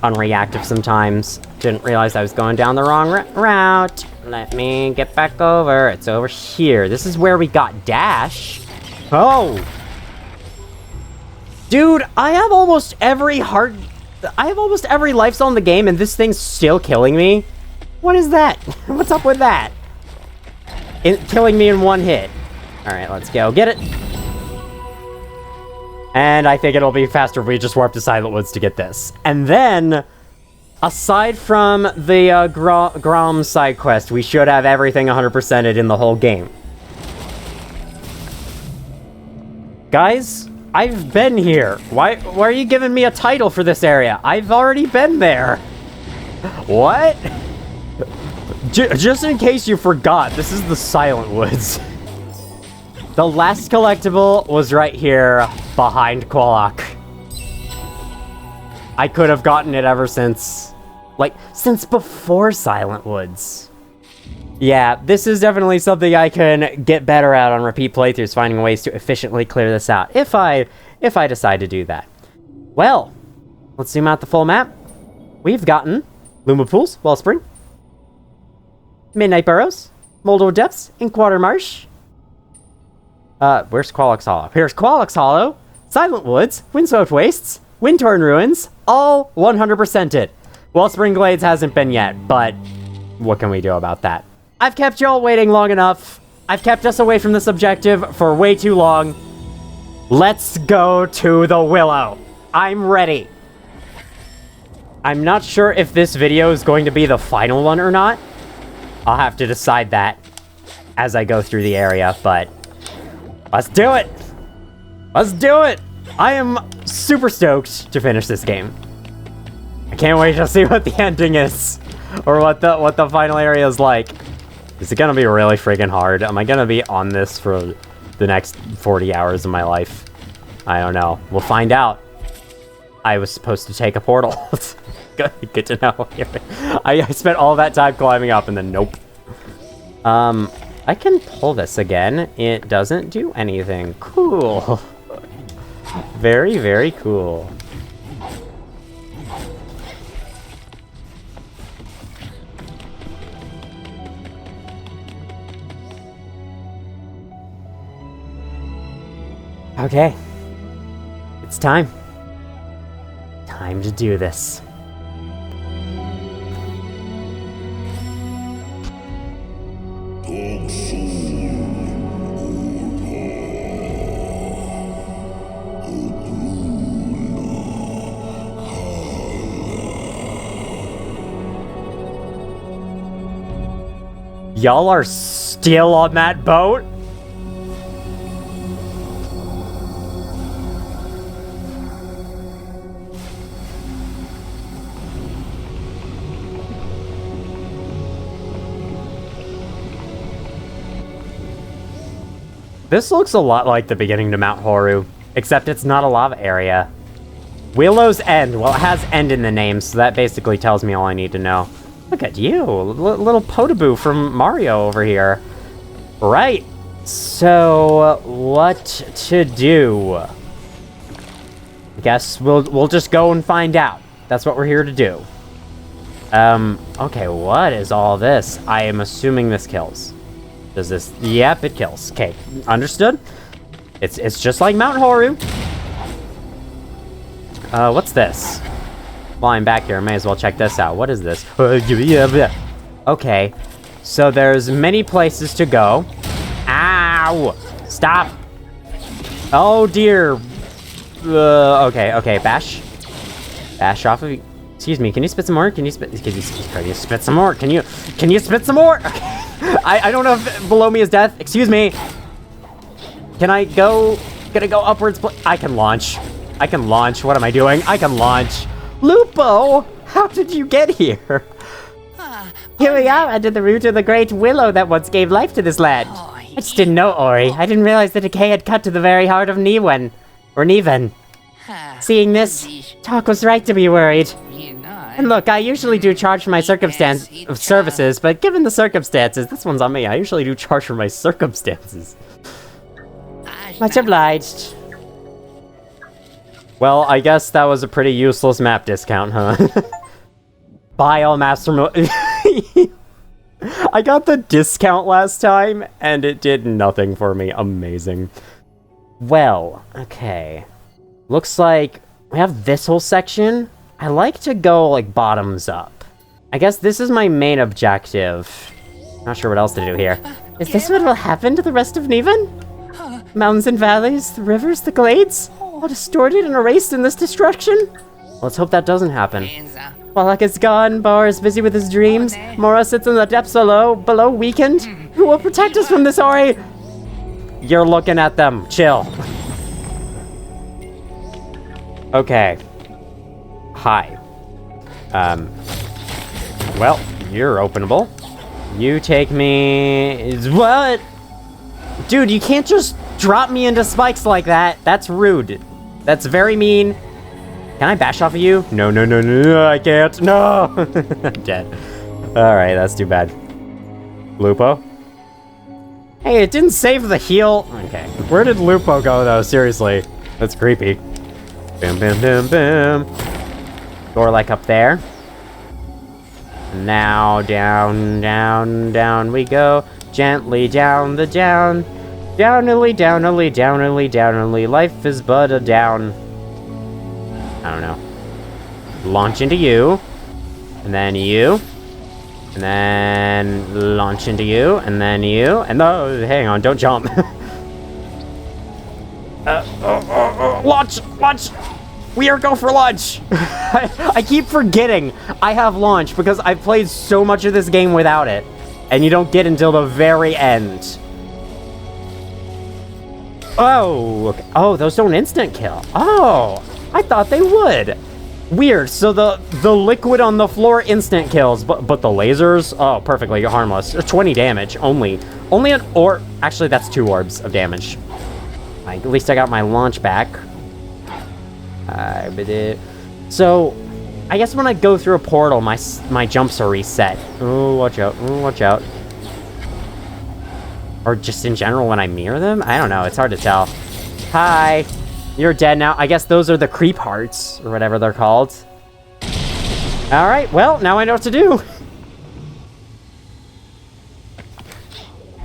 unreactive sometimes. Didn't realize I was going down the wrong route. Let me get back over. It's over here. This is where we got Dash. Oh! Dude, I have almost every life cell in the game, and this thing's still killing me? What is that? What's up with that? Killing me in one hit. Alright, let's go get it. And I think it'll be faster if we just warp to Silent Woods to get this. And then, aside from the Grom side quest, we should have everything 100%ed in the whole game. Guys, I've been here. Why are you giving me a title for this area? I've already been there. What? Just in case you forgot, this is the Silent Woods. The last collectible was right here, behind Qualock. I could have gotten it ever since before Silent Woods. Yeah, this is definitely something I can get better at on repeat playthroughs, finding ways to efficiently clear this out, if I decide to do that. Well, let's zoom out the full map. We've gotten Luma Pools, Wellspring, Midnight Burrows, Moldo Depths, Inkwater Marsh. Where's Qualox Hollow? Here's Qualox Hollow, Silent Woods, Windswept Wastes, Windtorn Ruins, all 100%ed. Wellspring Glades hasn't been yet, but what can we do about that? I've kept y'all waiting long enough. I've kept us away from this objective for way too long. Let's go to the Willow. I'm ready. I'm not sure if this video is going to be the final one or not. I'll have to decide that as I go through the area, but let's do it. Let's do it. I am super stoked to finish this game. I can't wait to see what the ending is, or what the final area is like. Is it gonna be really friggin' hard? Am I gonna be on this for the next 40 hours of my life? I don't know. We'll find out. I was supposed to take a portal. Good to know. I spent all that time climbing up and then nope. I can pull this again. It doesn't do anything. Cool. Very, very cool. Okay. It's time. Time to do this. Y'all are still on that boat? This looks a lot like the beginning to Mount Horu, except it's not a lava area. Willow's End. Well, it has end in the name, so that basically tells me all I need to know. Look at you, little Potaboo from Mario over here. Right, so what to do? I guess we'll just go and find out. That's what we're here to do. Okay, what is all this? I am assuming this kills. Does this? Yep, it kills. Okay, understood. It's just like Mount Horu. What's this? While I'm back here, I may as well check this out. What is this? Okay, so there's many places to go. Ow! Stop! Oh dear. Okay, bash. Bash off of you. Excuse me, can you spit some more? Can you spit some more? Can you spit some more? Okay. I don't know if below me is death. Excuse me. Can I go upwards? I can launch. What am I doing? I can launch. Lupo, how did you get here? Here we are under the root of the great willow that once gave life to this land. I just didn't know, Ori. I didn't realize the decay had cut to the very heart of Niwen. Or Niven. Seeing this, Talk was right to be worried. And look, I usually do charge for my services, but given the circumstances, this one's on me. I usually do charge for my circumstances. Much obliged. Well, I guess that was a pretty useless map discount, huh? Buy all maps from... I got the discount last time, and it did nothing for me. Amazing. Well, okay. Looks like we have this whole section. I like to go, like, bottoms up. I guess this is my main objective. Not sure what else to do here. Is this what will happen to the rest of Niven? Mountains and valleys, the rivers, the glades? All distorted and erased in this destruction? Let's hope that doesn't happen. Wallach is gone, Bar is busy with his dreams, Mora sits in the depths below weakened. Who will protect us from this, Ori? You're looking at them. Chill. Okay. Hi. Well, you're openable. You take me... What? Dude, you can't just drop me into spikes like that. That's rude. That's very mean. Can I bash off of you? No, I can't. No! I'm dead. Alright, that's too bad. Lupo? Hey, it didn't save the heal. Okay. Where did Lupo go, though? Seriously. That's creepy. Boom, boom, boom, boom. Door like up there. Now down, down, down we go. Gently down the down. Downily, downily, downily, downily. Life is but a down. I don't know. Launch into you. And then you. And then launch into you. And then you. And oh, hang on, don't jump. Launch! Launch! We are go for lunch! I keep forgetting I have launch because I've played so much of this game without it. And you don't get until the very end. Oh, okay. Oh, those don't instant kill. Oh, I thought they would. Weird. So the liquid on the floor instant kills, but the lasers, oh, perfectly harmless. 20 damage only. Only an orb. Actually, that's 2 orbs of damage. At least I got my launch back. So, I guess when I go through a portal, my jumps are reset. Oh, watch out. Oh, watch out. Or just in general when I mirror them? I don't know. It's hard to tell. Hi. You're dead now. I guess those are the creep hearts, or whatever they're called. Alright, well, now I know what to do.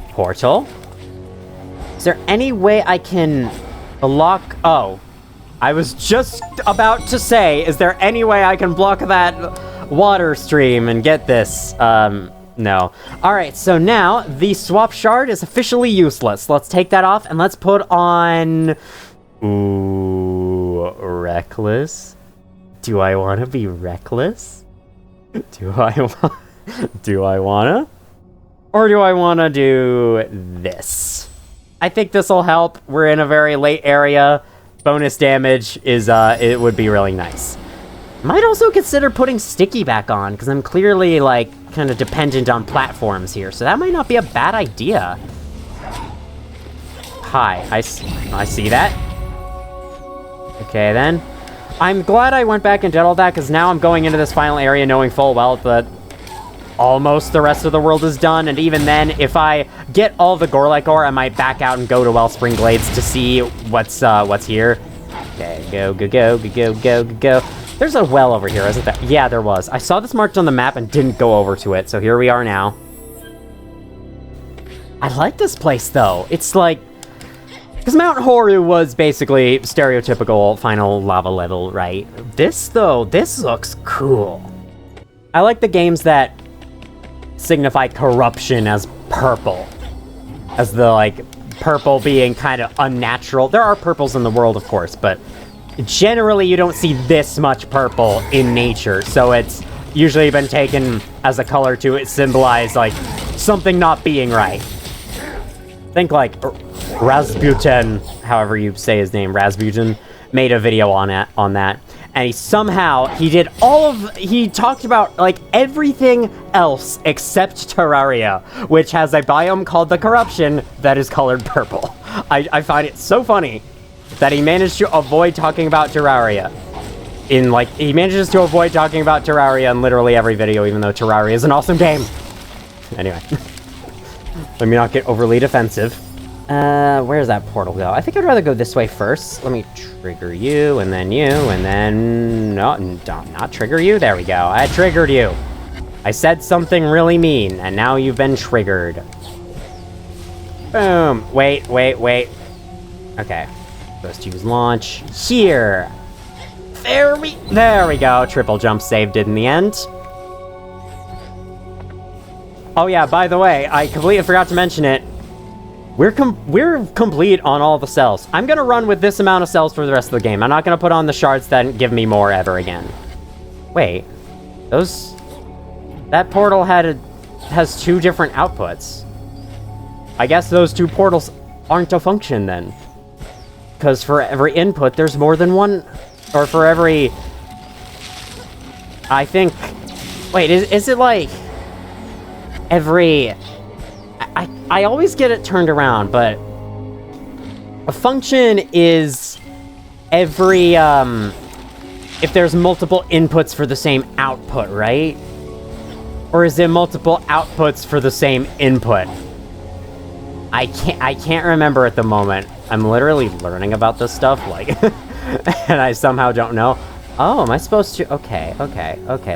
Portal. Is there any way I can block... Oh. I was just about to say, is there any way I can block that water stream and get this? No. Alright, so now the swap shard is officially useless. Let's take that off and let's put on... Ooh, reckless? Do I want to be reckless? Do I wanna? Or do I wanna do this? I think this'll help. We're in a very late area. Bonus damage is, it would be really nice. Might also consider putting Sticky back on, because I'm clearly, like, kind of dependent on platforms here, so that might not be a bad idea. hi. I see that. Okay, then. I'm glad I went back and did all that, because now I'm going into this final area knowing full well that almost the rest of the world is done, and even then, if I get all the Gorlike ore, I might back out and go to Wellspring Glades to see what's here. Okay, go. There's a well over here, isn't there? Yeah, there was. I saw this marked on the map and didn't go over to it, so here we are now. I like this place, though. It's like... because Mount Horu was basically stereotypical final lava level, right? This, though, this looks cool. I like the games that signify corruption as purple. As the, like, purple being kind of unnatural. There are purples in the world, of course, but generally you don't see this much purple in nature, so it's usually been taken as a color to symbolize, like, something not being right. Think, like, Rasputin, however you say his name, Rasputin, made a video on that. And he talked about, like, everything else except Terraria, which has a biome called the Corruption that is colored purple. I find it so funny that he managed to avoid talking about Terraria. He manages to avoid talking about Terraria in literally every video, even though Terraria is an awesome game. Anyway. Let me not get overly defensive. Where's that portal go? I think I'd rather go this way first. Let me trigger you, and then you, and then... no, not trigger you. There we go. I triggered you. I said something really mean, and now you've been triggered. Boom. Wait. Okay. Supposed to use launch here. There we go. Triple jump saved it in the end. Oh yeah, by the way, I completely forgot to mention it. We're complete on all the cells. I'm gonna run with this amount of cells for the rest of the game. I'm not gonna put on the shards that give me more ever again. Wait, that portal has two different outputs. I guess those two portals aren't a function then. Because for every input, there's more than one, or for every, I think, wait, is it like, every... I always get it turned around, but a function is every, if there's multiple inputs for the same output, right? Or is it multiple outputs for the same input? I can't remember at the moment. I'm literally learning about this stuff, like, and I somehow don't know. Oh, am I supposed to? Okay,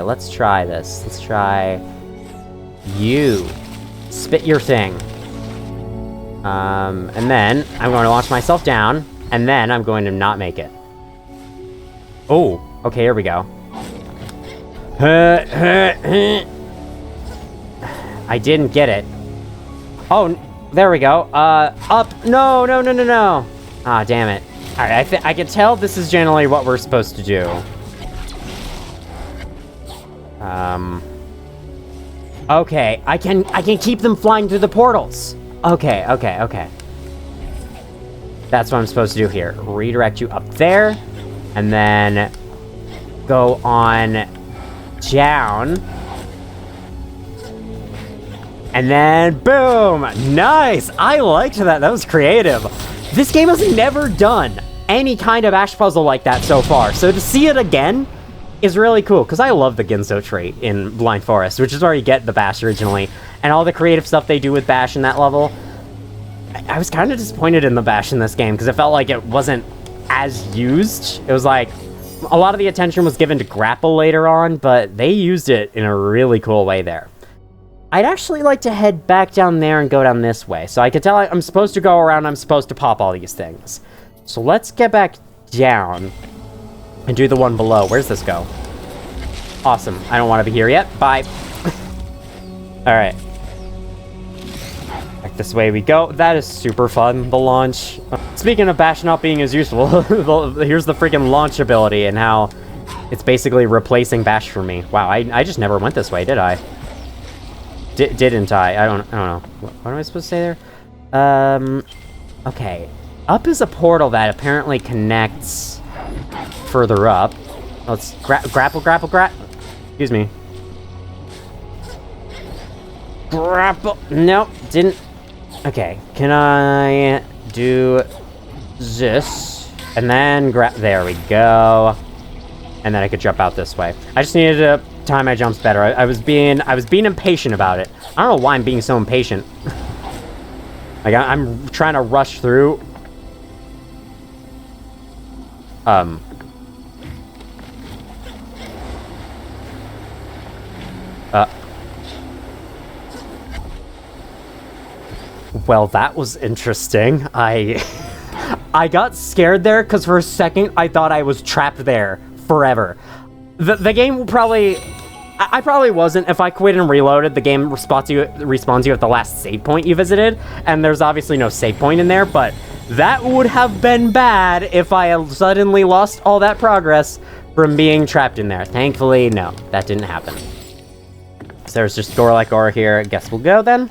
let's try this. Let's try you. Spit your thing. And then I'm going to launch myself down, and then I'm going to not make it. Oh, okay, here we go. I didn't get it. Oh, there we go. Up. No. Ah, damn it. Alright, I can tell this is generally what we're supposed to do. Okay, I can keep them flying through the portals. Okay. That's what I'm supposed to do here. Redirect you up there, and then go on down. And then, boom! Nice! I liked that. That was creative. This game has never done any kind of Ash puzzle like that so far, so to see it again is really cool, because I love the Ginso trait in Blind Forest, which is where you get the Bash originally, and all the creative stuff they do with Bash in that level. I was kind of disappointed in the Bash in this game, because it felt like it wasn't as used. It was like, a lot of the attention was given to grapple later on, but they used it in a really cool way there. I'd actually like to head back down there and go down this way, so I can tell I'm supposed to go around, I'm supposed to pop all these things. So let's get back down and do the one below. Where's this go? Awesome. I don't want to be here yet. Bye. Alright. Back this way we go. That is super fun, the launch. Speaking of Bash not being as useful, here's the freaking launch ability and how it's basically replacing Bash for me. Wow, I just never went this way, did I? Didn't I? I don't know. What am I supposed to say there? Okay. Up is a portal that apparently connects further up. Let's grapple. Excuse me. Grapple. Nope, didn't. Okay, can I do this, and then there we go. And then I could jump out this way. I just needed to time my jumps better. I was being impatient about it. I don't know why I'm being so impatient. Like, I'm trying to rush through. Well, that was interesting. I got scared there because for a second I thought I was trapped there forever. The game will probably... I probably wasn't. If I quit and reloaded, the game respawns you at the last save point you visited, and there's obviously no save point in there, but that would have been bad if I had suddenly lost all that progress from being trapped in there. Thankfully, no, that didn't happen. So there's just door like aura here. I guess we'll go then.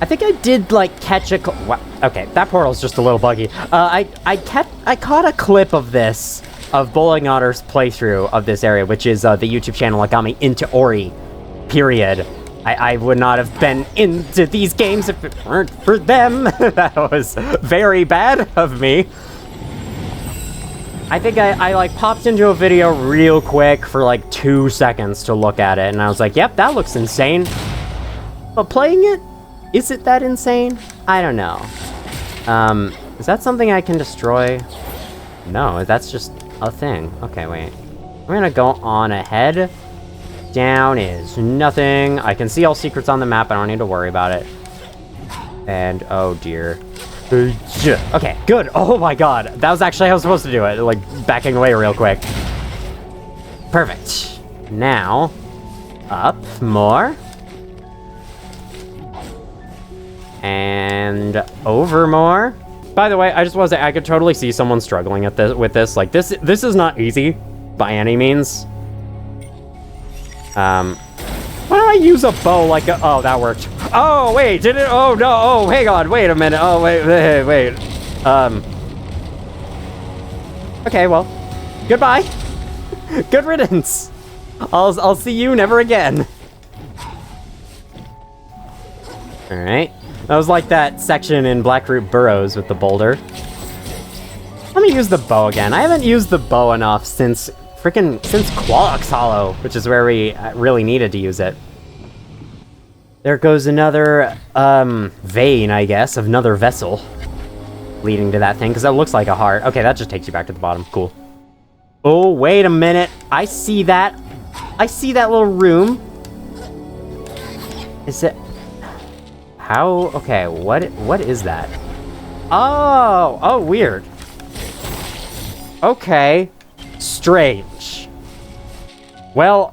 I think I did, like, catch a... Wow. Okay, that portal's just a little buggy. I caught a clip of this, of Bowling Otter's playthrough of this area, which is the YouTube channel that got me into Ori, period. I would not have been into these games if it weren't for them. That was very bad of me. I think I like, popped into a video real quick for, like, 2 seconds to look at it, and I was like, yep, that looks insane. But playing it, is it that insane? I don't know. Is that something I can destroy? No, that's just a thing. Okay, wait. We're gonna go on ahead. Down is nothing. I can see all secrets on the map. I don't need to worry about it. And, oh dear. Okay, good. Oh my god. That was actually how I was supposed to do it. Like, backing away real quick. Perfect. Now, up more. And over more. By the way, I just want to say I could totally see someone struggling at with this. Like, this is not easy by any means. Why don't I use a bow like a... Oh, that worked. Oh, wait, did it? Oh, no. Oh, hang on. Wait a minute. Oh, wait. Okay, well, goodbye. Good riddance. I'll see you never again. All right. That was like that section in Blackroot Burrows with the boulder. Let me use the bow again. I haven't used the bow enough since Qualix Hollow, which is where we really needed to use it. There goes another vein, I guess, of another vessel leading to that thing, because that looks like a heart. Okay, that just takes you back to the bottom. Cool. Oh, wait a minute. I see that. I see that little room. Is it... How? Okay, what is that? Oh, weird. Okay. Strange. Well,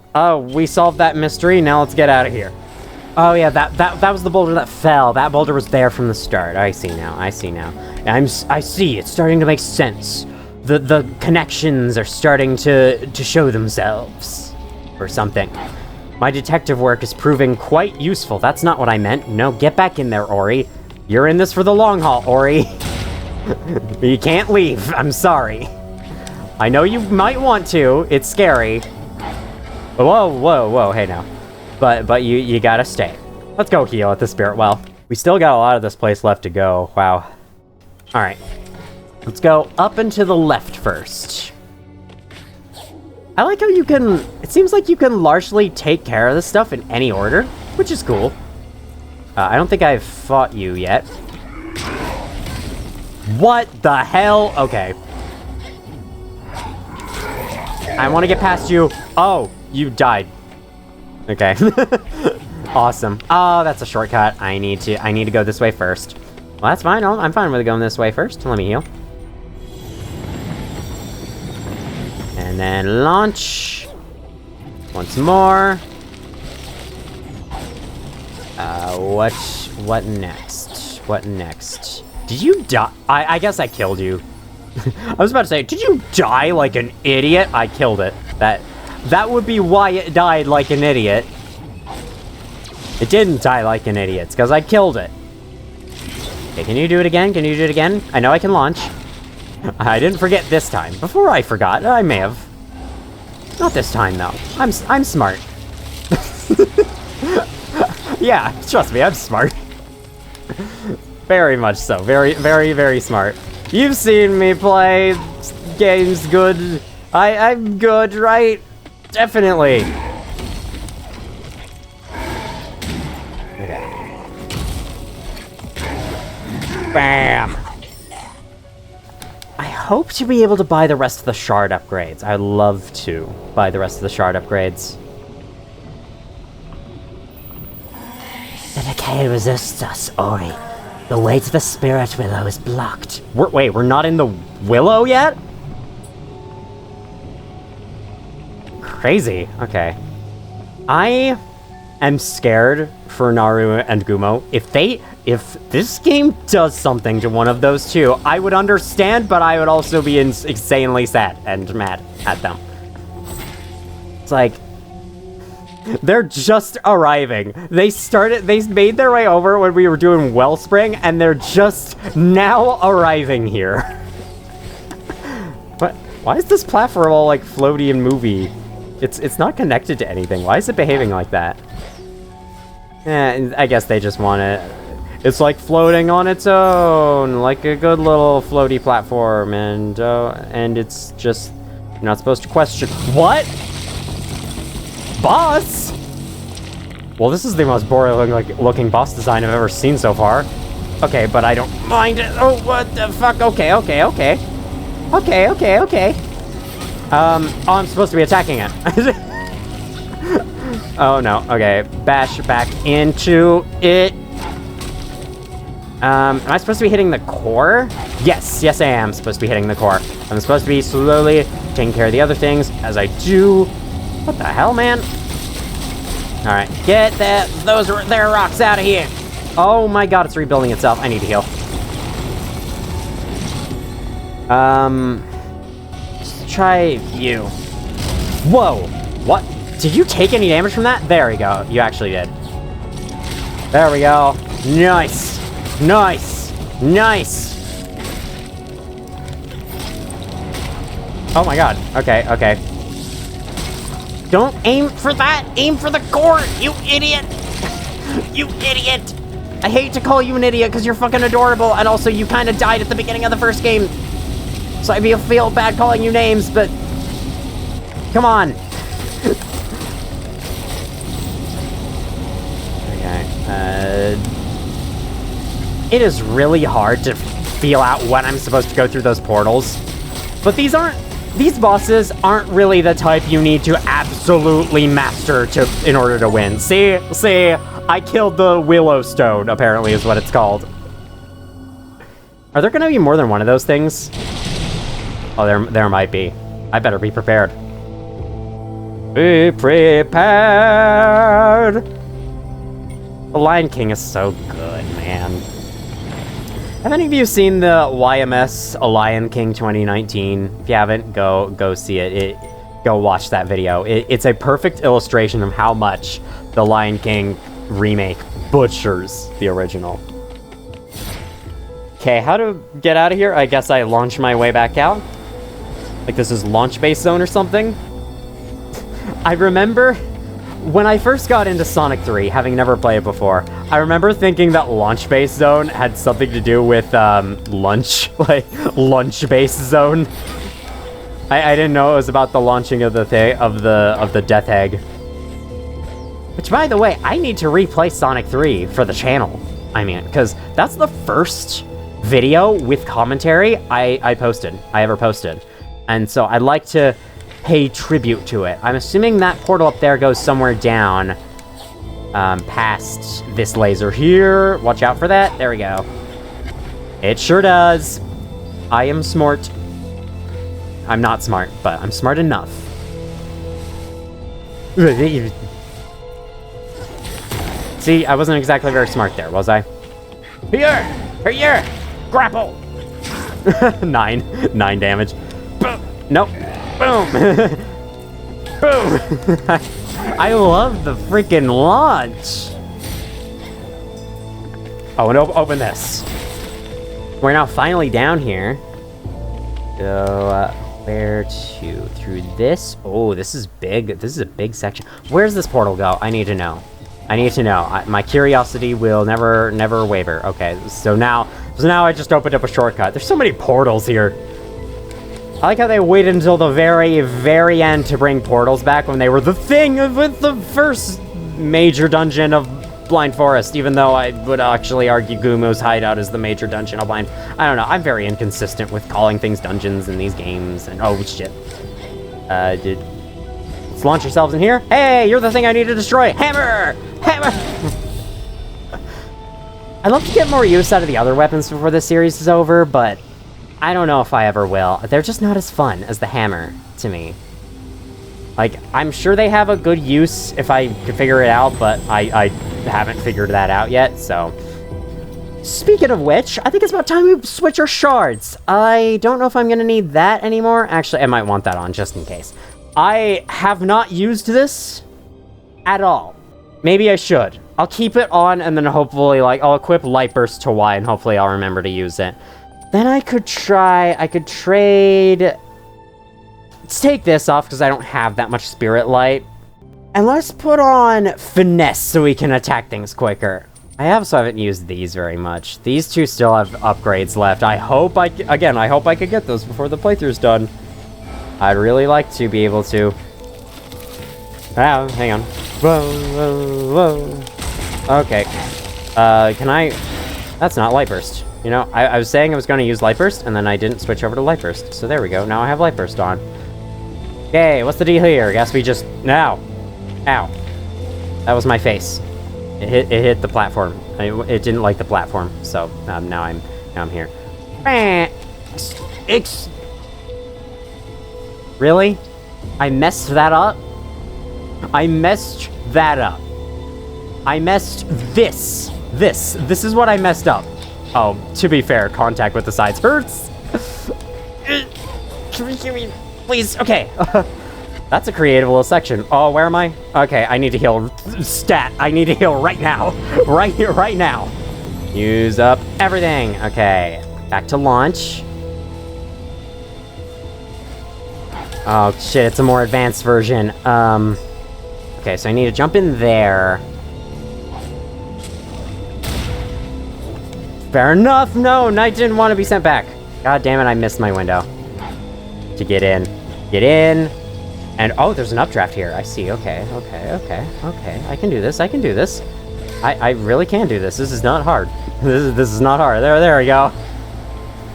we solved that mystery. Now let's get out of here. Oh yeah, that was the boulder that fell. That boulder was there from the start. I see now. I see. It's starting to make sense. The connections are starting to show themselves. Or something. My detective work is proving quite useful. That's not what I meant. No, get back in there, Ori. You're in this for the long haul, Ori. You can't leave. I'm sorry. I know you might want to. It's scary. Whoa. Hey, now. But you gotta stay. Let's go heal at the Spirit Well. We still got a lot of this place left to go. Wow. All right. Let's go up and to the left first. I like how you can... It seems like you can largely take care of this stuff in any order, which is cool. I don't think I've fought you yet. What the hell? Okay. I want to get past you. Oh, you died. Okay. Awesome. Oh, that's a shortcut. I need to go this way first. Well, that's fine. I'm fine with going this way first. Let me heal. And then launch. Once more. What next? What next? Did you die? I guess I killed you. I was about to say, did you die like an idiot? I killed it. That would be why it died like an idiot. It didn't die like an idiot. It's because I killed it. Okay, can you do it again? Can you do it again? I know I can launch. I didn't forget this time. Before I forgot, I may have. Not this time, though. I'm smart. Yeah, trust me, I'm smart. Very much so. Very, very, very smart. You've seen me play games good. I'm good, right? Definitely. Okay. Bam! I hope to be able to buy the rest of the shard upgrades. I'd love to buy the rest of the shard upgrades. The decay resists us, Ori. The way to the Spirit Willow is blocked. Wait, we're not in the Willow yet? Crazy. Okay. I am scared for Naru and Gumo. If this game does something to one of those two, I would understand, but I would also be insanely sad and mad at them. It's like, they're just arriving. They made their way over when we were doing Wellspring, and they're just now arriving here. But why is this platform all like floaty and movie? It's not connected to anything. Why is it behaving like that? I guess they just want it. It's like floating on its own, like a good little floaty platform, and it's just, you're not supposed to question. What? Boss? Well, this is the most boring looking boss design I've ever seen so far. Okay, but I don't mind it. Oh, what the fuck? Okay. Oh, I'm supposed to be attacking it. Oh no, okay. Bash back into it. Am I supposed to be hitting the core? Yes, I am supposed to be hitting the core. I'm supposed to be slowly taking care of the other things as I do. What the hell, man? Alright, get those rocks out of here. Oh my god, it's rebuilding itself. I need to heal. Let's try you. Whoa! What? Did you take any damage from that? There we go. You actually did. There we go. Nice! Oh my god. Okay. Don't aim for that! Aim for the core, you idiot! You idiot! I hate to call you an idiot because you're fucking adorable, and also you kind of died at the beginning of the first game. So I feel bad calling you names, but... Come on! Okay, it is really hard to feel out when I'm supposed to go through those portals. But these bosses aren't really the type you need to absolutely master in order to win. See, I killed the Willow Stone, apparently is what it's called. Are there gonna be more than one of those things? Oh, there might be. I better be prepared. Be prepared! The Lion King is so good, man. Have any of you seen the YMS A Lion King 2019? If you haven't, go see it. Go watch that video. It's a perfect illustration of how much the Lion King remake butchers the original. Okay, how to get out of here? I guess I launch my way back out. Like this is launch base zone or something. I remember when I first got into Sonic 3, having never played it before, I remember thinking that launch base zone had something to do with lunch, like lunch base zone. I didn't know it was about the launching of the death egg. Which, by the way, I need to replay Sonic 3 for the channel. I mean, because that's the first video with commentary I ever posted. And so I'd like to pay tribute to it. I'm assuming that portal up there goes somewhere down past this laser here. Watch out for that. There we go. It sure does. I am smart. I'm not smart, but I'm smart enough. See, I wasn't exactly very smart there, was I? Here! Grapple! 9 damage. Boom! Nope. Boom! Boom! I love the freaking launch! Oh, and open this. We're now finally down here. So, where to? Through this? Oh, this is big. This is a big section. Where's this portal go? I need to know. I need to know. My curiosity will never waver. Okay, so now I just opened up a shortcut. There's so many portals here. I like how they waited until the very end to bring portals back when they were the thing with the first major dungeon of Blind Forest, even though I would actually argue Gumu's hideout is the major dungeon of Blind. I don't know. I'm very inconsistent with calling things dungeons in these games, and oh shit. Let's launch yourselves in here. Hey, you're the thing I need to destroy. Hammer! Hammer! I'd love to get more use out of the other weapons before this series is over, but I don't know if I ever will. They're just not as fun as the hammer to me. Like, I'm sure they have a good use if I could figure it out, but I haven't figured that out yet, so. Speaking of which, I think it's about time we switch our shards. I don't know if I'm gonna need that anymore. Actually, I might want that on just in case. I have not used this at all. Maybe I should. I'll keep it on and then hopefully, like, I'll equip Light Burst to Y and hopefully I'll remember to use it. Then I could trade... Let's take this off because I don't have that much Spirit Light. And let's put on Finesse so we can attack things quicker. I also haven't used these very much. These two still have upgrades left. I hope I could get those before the playthrough's done. I'd really like to be able to. Ah, hang on. Whoa. Okay. Can I... That's not Light Burst. You know, I was saying I was going to use Light Burst, and then I didn't switch over to Light Burst. So there we go. Now I have Light Burst on. Okay, what's the deal here? Guess we just... Ow. Ow. That was my face. It hit the platform. It didn't like the platform, so now I'm here. Really? I messed that up? I messed that up. I messed this. This is what I messed up. Oh, to be fair, contact with the sides hurts. Can we hear me? Please, okay. That's a creative little section. Oh, where am I? Okay, I need to heal. Stat, I need to heal right now. Right here, right now. Use up everything. Okay, back to launch. Oh, shit, it's a more advanced version. Okay, so I need to jump in there. Fair enough. No, Knight didn't want to be sent back. God damn it, I missed my window. To get in. Get in. And, oh, there's an updraft here. I see. Okay. I can do this. I really can do this. This is not hard. This is not hard. There we go.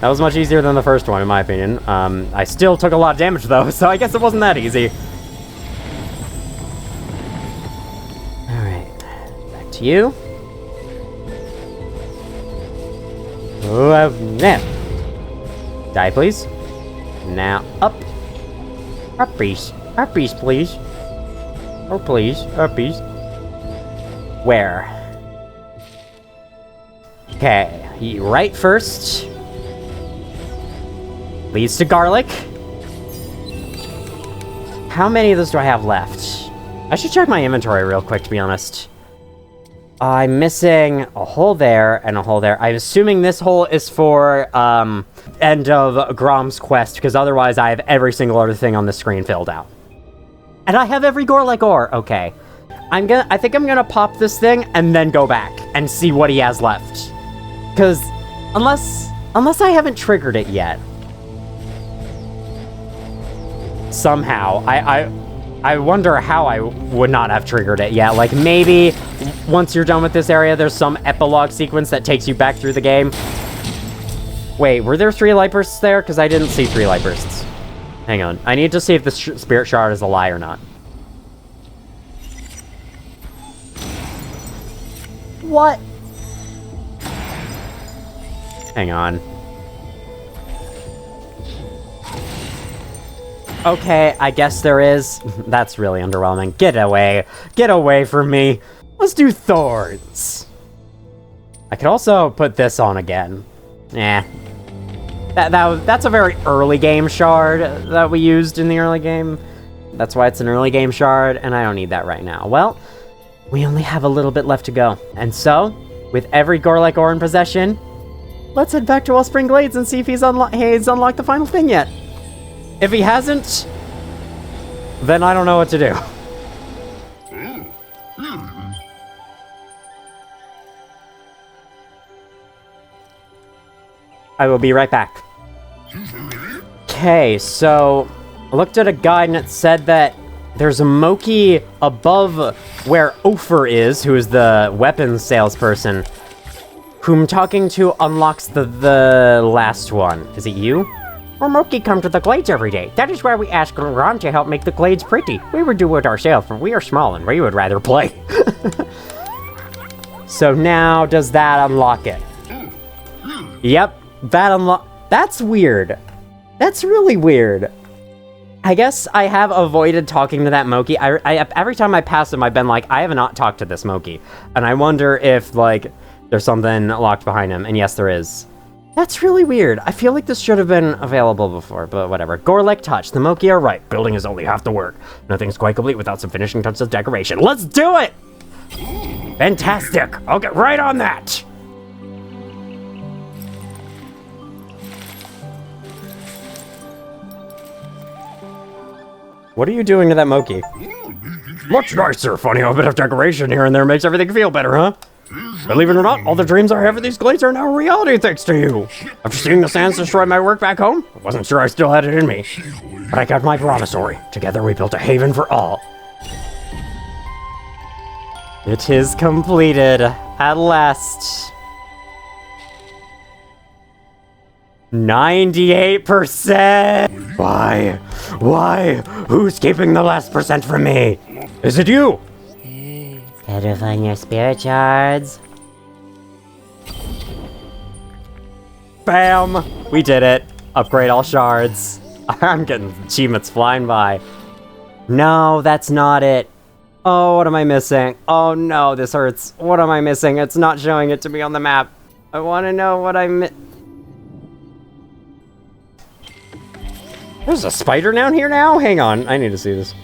That was much easier than the first one, in my opinion. I still took a lot of damage, though, so I guess it wasn't that easy. Alright. Back to you. Oh, man. Die, please. Now, up. Uppies. Uppies, please. Oh, please. Uppies. Where? Okay. Right first. Leads to garlic. How many of those do I have left? I should check my inventory real quick, to be honest. I'm missing a hole there and a hole there. I'm assuming this hole is for end of Grom's quest, because otherwise I have every single other thing on the screen filled out. And I have every Gorlek ore. Okay. I think I'm gonna pop this thing and then go back and see what he has left. Because unless I haven't triggered it yet. Somehow. I wonder how I would not have triggered it yet. Like, maybe once you're done with this area, there's some epilogue sequence that takes you back through the game. Wait, were there 3 light bursts there? Because I didn't see 3 light bursts. Hang on. I need to see if the spirit shard is a lie or not. What? Hang on. Okay, I guess there is. That's really underwhelming. Get away. Get away from me. Let's do thorns. I could also put this on again. That's a very early game shard that we used in the early game. That's why it's an early game shard, and I don't need that right now. Well, we only have a little bit left to go. And so, with every Gorlek ore in possession, let's head back to Wellspring Glades and see if he's unlocked the final thing yet. If he hasn't, then I don't know what to do. I will be right back. Okay, so I looked at a guide and it said that there's a Moki above where Ofer is, who is the weapons salesperson, whom talking to unlocks the last one. Is it you? Our Moki come to the glades every day. That is why we ask Ron to help make the glades pretty. We would do it ourselves, for we are small and we would rather play. So now, does that unlock it? Yep, that unlock. That's weird. That's really weird. I guess I have avoided talking to that Moki. Every time I pass him, I've been like, I have not talked to this Moki. And I wonder if, like, there's something locked behind him. And yes, there is. That's really weird. I feel like this should have been available before, but whatever. Gorlick touch. The Moki are right. Building is only half the work. Nothing's quite complete without some finishing touches of decoration. Let's do it! Fantastic! I'll get right on that! What are you doing to that Moki? Much nicer. Funny how a bit of decoration here and there makes everything feel better, huh? Believe it or not, all the dreams I have for these glades are now a reality thanks to you. After seeing the sands destroy my work back home, I wasn't sure I still had it in me. But I kept my promissory. Together we built a haven for all. It is completed. At last. 98%! Why? Who's keeping the last percent from me? Is it you? Gotta find your spirit shards. Bam! We did it. Upgrade all shards. I'm getting achievements flying by. No, that's not it. Oh, what am I missing? Oh no, this hurts. What am I missing? It's not showing it to me on the map. I want to know what I There's a spider down here now? Hang on, I need to see this.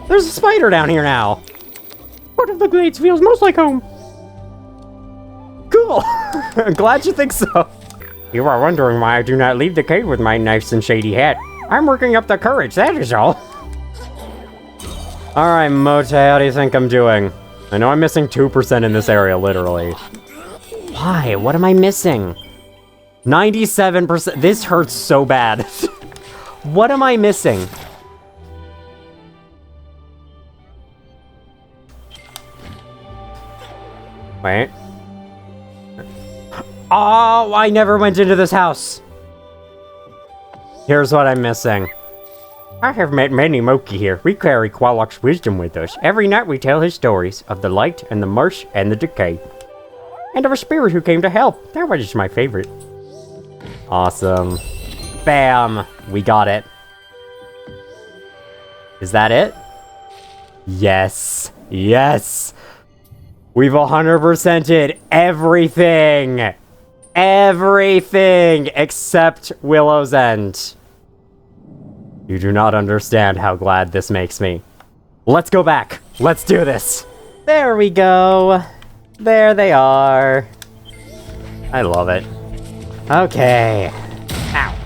There's a spider down here now. Part of the glades feels most like home. Cool. I'm glad you think so. You are wondering why I do not leave the cave with my nice and shady hat. I'm working up the courage, that is all. Alright, Mote, how do you think I'm doing? I know I'm missing 2% in this area, literally. Why? What am I missing? 97%. This hurts so bad. What am I missing? Wait. Oh, I never went into this house. Here's what I'm missing. I have met many Moki here. We carry Qualok's wisdom with us. Every night we tell his stories of the light and the marsh and the decay. And of a spirit who came to help. That one is my favorite. Awesome. Bam! We got it. Is that it? Yes. Yes! We've 100%ed everything! Everything except Willow's End. You do not understand how glad this makes me. Let's go back. Let's do this. There we go. There they are. I love it. Okay. Ow.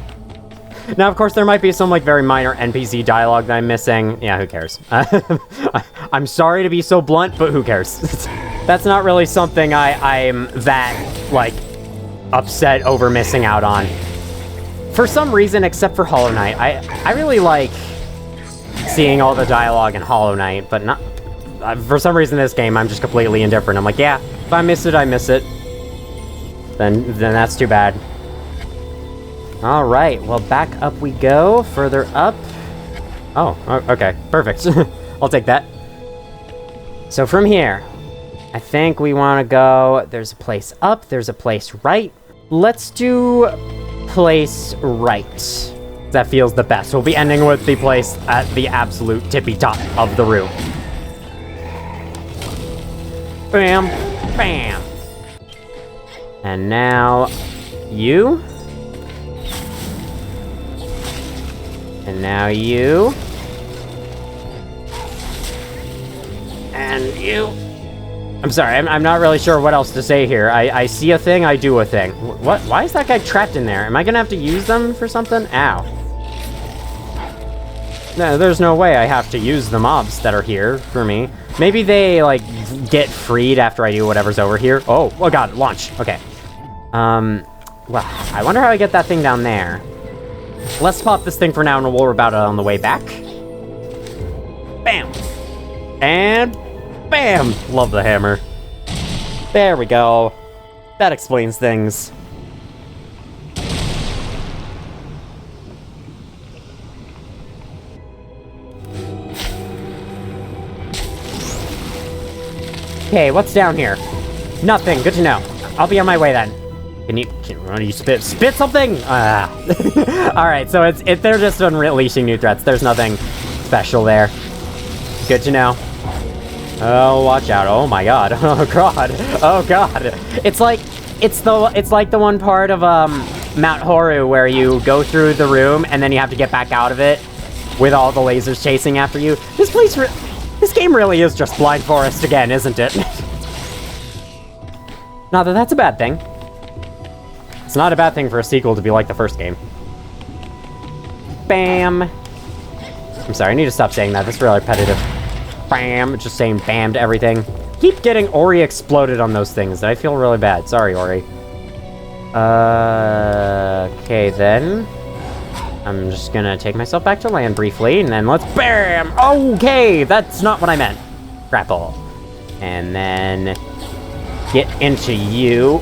Now, of course, there might be some, like, very minor NPC dialogue that I'm missing. Yeah, who cares? I'm sorry to be so blunt, but who cares? That's not really something I'm that, like, upset over missing out on. For some reason, except for Hollow Knight, I really like seeing all the dialogue in Hollow Knight, but not... for some reason, this game, I'm just completely indifferent. I'm like, yeah, if I miss it, I miss it. Then that's too bad. Alright, well, back up we go. Further up. Oh, okay. Perfect. I'll take that. So from here, I think we want to go... There's a place up. There's a place right. Let's do place right. That feels the best. We'll be ending with the place at the absolute tippy top of the room. Bam. Bam. And now, you. And now you. And you. I'm sorry, I'm not really sure what else to say here. I see a thing, I do a thing. What? Why is that guy trapped in there? Am I gonna have to use them for something? Ow. No, there's no way I have to use the mobs that are here for me. Maybe they, like, get freed after I do whatever's over here. Oh god, launch. Okay. Well, I wonder how I get that thing down there. Let's pop this thing for now, and we'll worry about it on the way back. Bam! And bam! Love the hammer. There we go. That explains things. Okay, what's down here? Nothing. Good to know. I'll be on my way then. Can you spit something? Alright, so they're just unleashing new threats. There's nothing special there. Good to know. Oh, watch out. Oh my god. Oh god. Oh god. It's like the one part of Mount Horu where you go through the room and then you have to get back out of it with all the lasers chasing after you. This game really is just Blind Forest again, isn't it? Not that that's a bad thing. It's not a bad thing for a sequel to be like the first game. Bam! I'm sorry, I need to stop saying that. That's really repetitive. Bam! Just saying bam to everything. Keep getting Ori exploded on those things. I feel really bad. Sorry, Ori. Okay, then. I'm just gonna take myself back to land briefly, and then let's BAM! Okay, that's not what I meant. Grapple. And then get into you.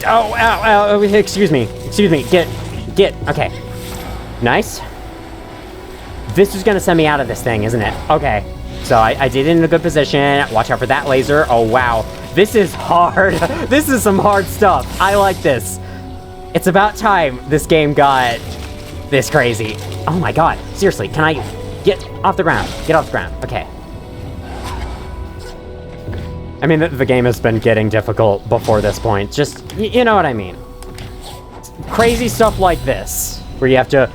Oh, ow, excuse me. Get, okay. Nice. This is gonna send me out of this thing, isn't it? Okay. So I did it in a good position. Watch out for that laser. Oh, wow. This is hard. This is some hard stuff. I like this. It's about time this game got this crazy. Oh my god. Seriously, can I get off the ground? Get off the ground. Okay. I mean, the game has been getting difficult before this point. Just, you know what I mean. Crazy stuff like this, where you have to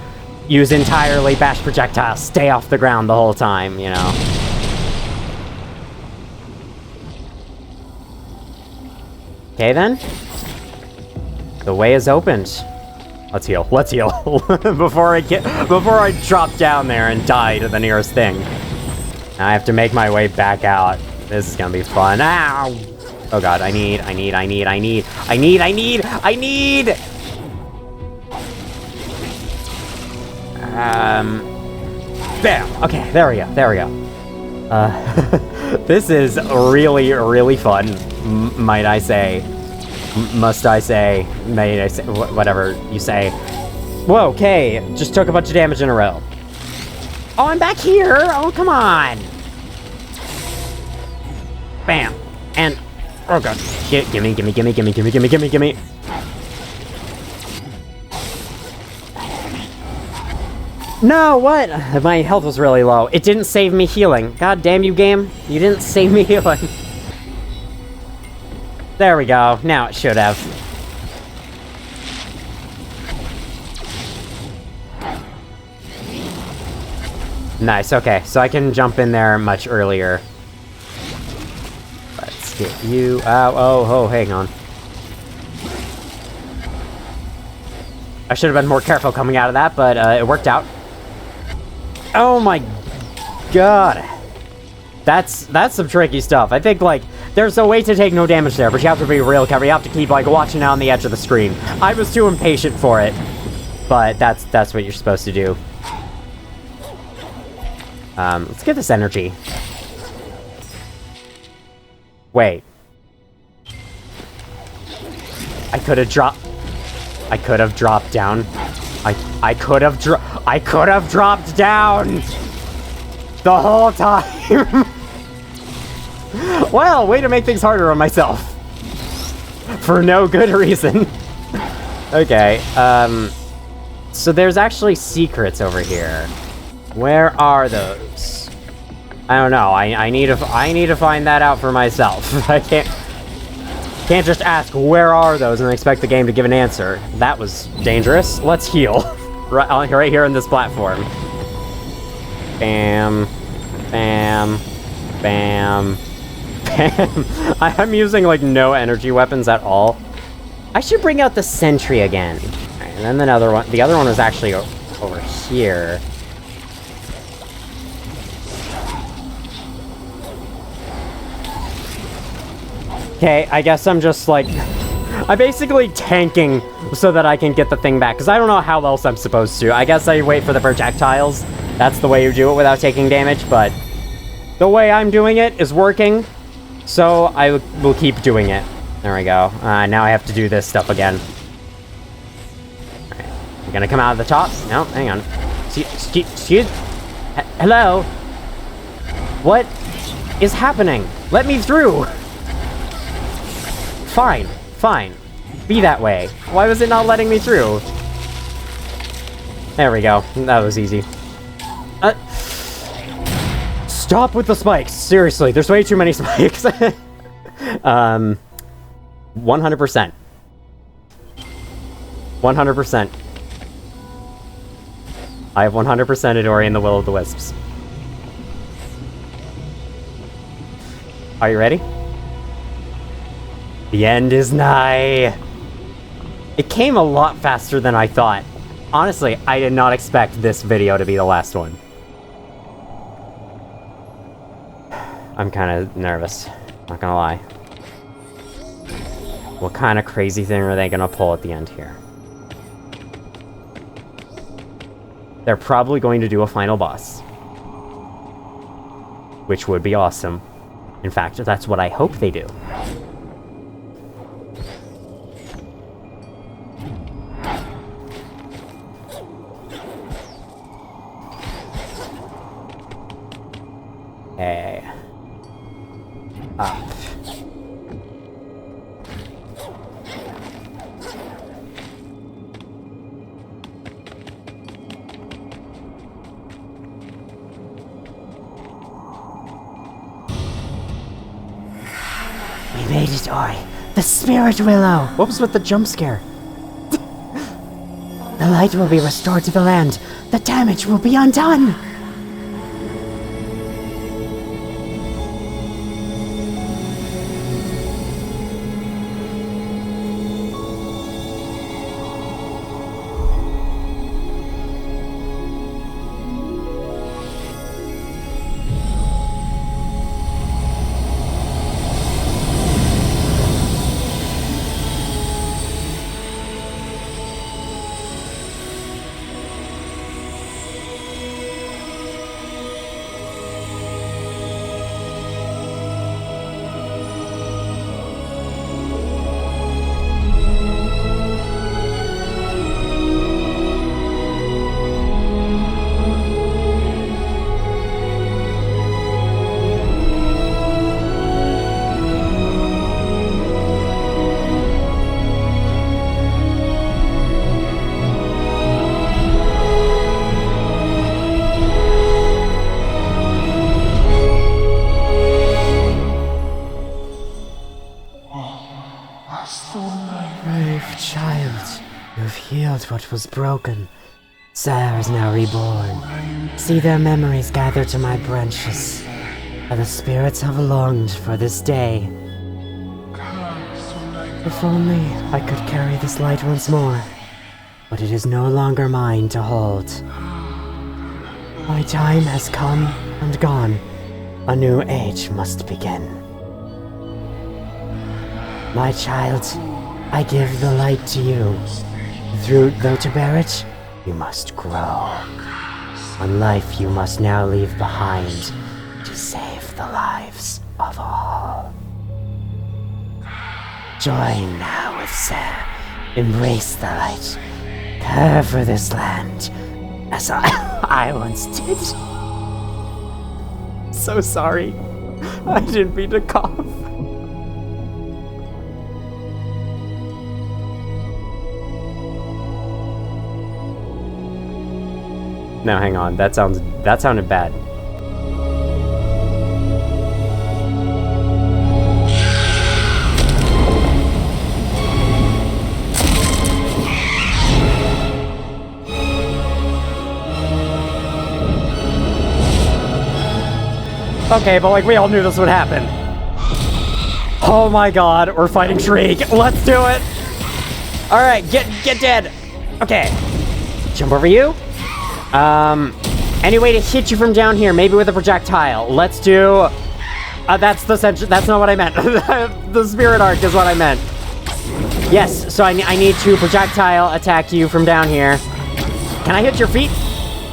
use entirely bash projectiles, stay off the ground the whole time, you know. Okay, then. The way is opened. Let's heal. Let's heal. before I drop down there and die to the nearest thing. Now I have to make my way back out. This is gonna be fun. Ow! Oh god, I need. Bam! Okay, there we go. This is really, really fun, might I say. Must I say, may I say, whatever you say. Whoa, okay, just took a bunch of damage in a row. Oh, I'm back here! Oh, come on! Bam! And, oh god, gimme. No, what? My health was really low. It didn't save me healing. God damn you, game. You didn't save me healing. There we go. Now it should have. Nice, okay. So I can jump in there much earlier. Let's get you out. Oh, hang on. I should have been more careful coming out of that, but it worked out. Oh my god. That's some tricky stuff. I think, like, there's a way to take no damage there, but you have to be real careful. You have to keep, like, watching out on the edge of the screen. I was too impatient for it, but that's what you're supposed to do. Let's get this energy. Wait. I could have dropped down. I could have dropped down the whole time. Well, way to make things harder on myself. For no good reason. Okay, so there's actually secrets over here. Where are those? I don't know. I need to find that out for myself. I can't just ask where are those and expect the game to give an answer. That was dangerous. Let's heal. Right here on this platform. Bam. Bam. Bam. Bam. I'm using, like, no energy weapons at all. I should bring out the sentry again. Alright, and then the other one was actually over here. Okay, I guess I'm just, like... I'm basically tanking so that I can get the thing back, because I don't know how else I'm supposed to. I guess I wait for the projectiles. That's the way you do it without taking damage, but the way I'm doing it is working, so I will keep doing it. There we go. Now I have to do this stuff again. Alright. I'm gonna come out of the top. No, hang on. Excuse... Hello? What is happening? Let me through! Fine. Fine. Be that way. Why was it not letting me through? There we go. That was easy. Stop with the spikes! Seriously, there's way too many spikes. 100%. 100%. I have 100%ed Ori and the Will of the Wisps. Are you ready? The end is nigh. It came a lot faster than I thought. Honestly, I did not expect this video to be the last one. I'm kind of nervous, not gonna lie. What kind of crazy thing are they gonna pull at the end here? They're probably going to do a final boss. Which would be awesome. In fact, that's what I hope they do. Okay. Up. We made it, Ori. The Spirit Willow. What was with the jump scare? The light will be restored to the land. The damage will be undone. Brave child, you've healed what was broken. Seir is now reborn. See their memories gather to my branches, and the spirits have longed for this day. If only I could carry this light once more, but it is no longer mine to hold. My time has come and gone. A new age must begin. My child, I give the light to you. Though to bear it, you must grow. One life you must now leave behind to save the lives of all. Join now with Seir. Embrace the light. Care for this land, as I once did. So sorry. I didn't mean to cough. No, hang on. That sounded bad. Okay, but like we all knew this would happen. Oh my god, we're fighting Shriek. Let's do it. All right, get dead. Okay, jump over you. Any way to hit you from down here? Maybe with a projectile. Let's do. That's not what I meant. The spirit arc is what I meant. Yes, so I need to projectile attack you from down here. Can I hit your feet?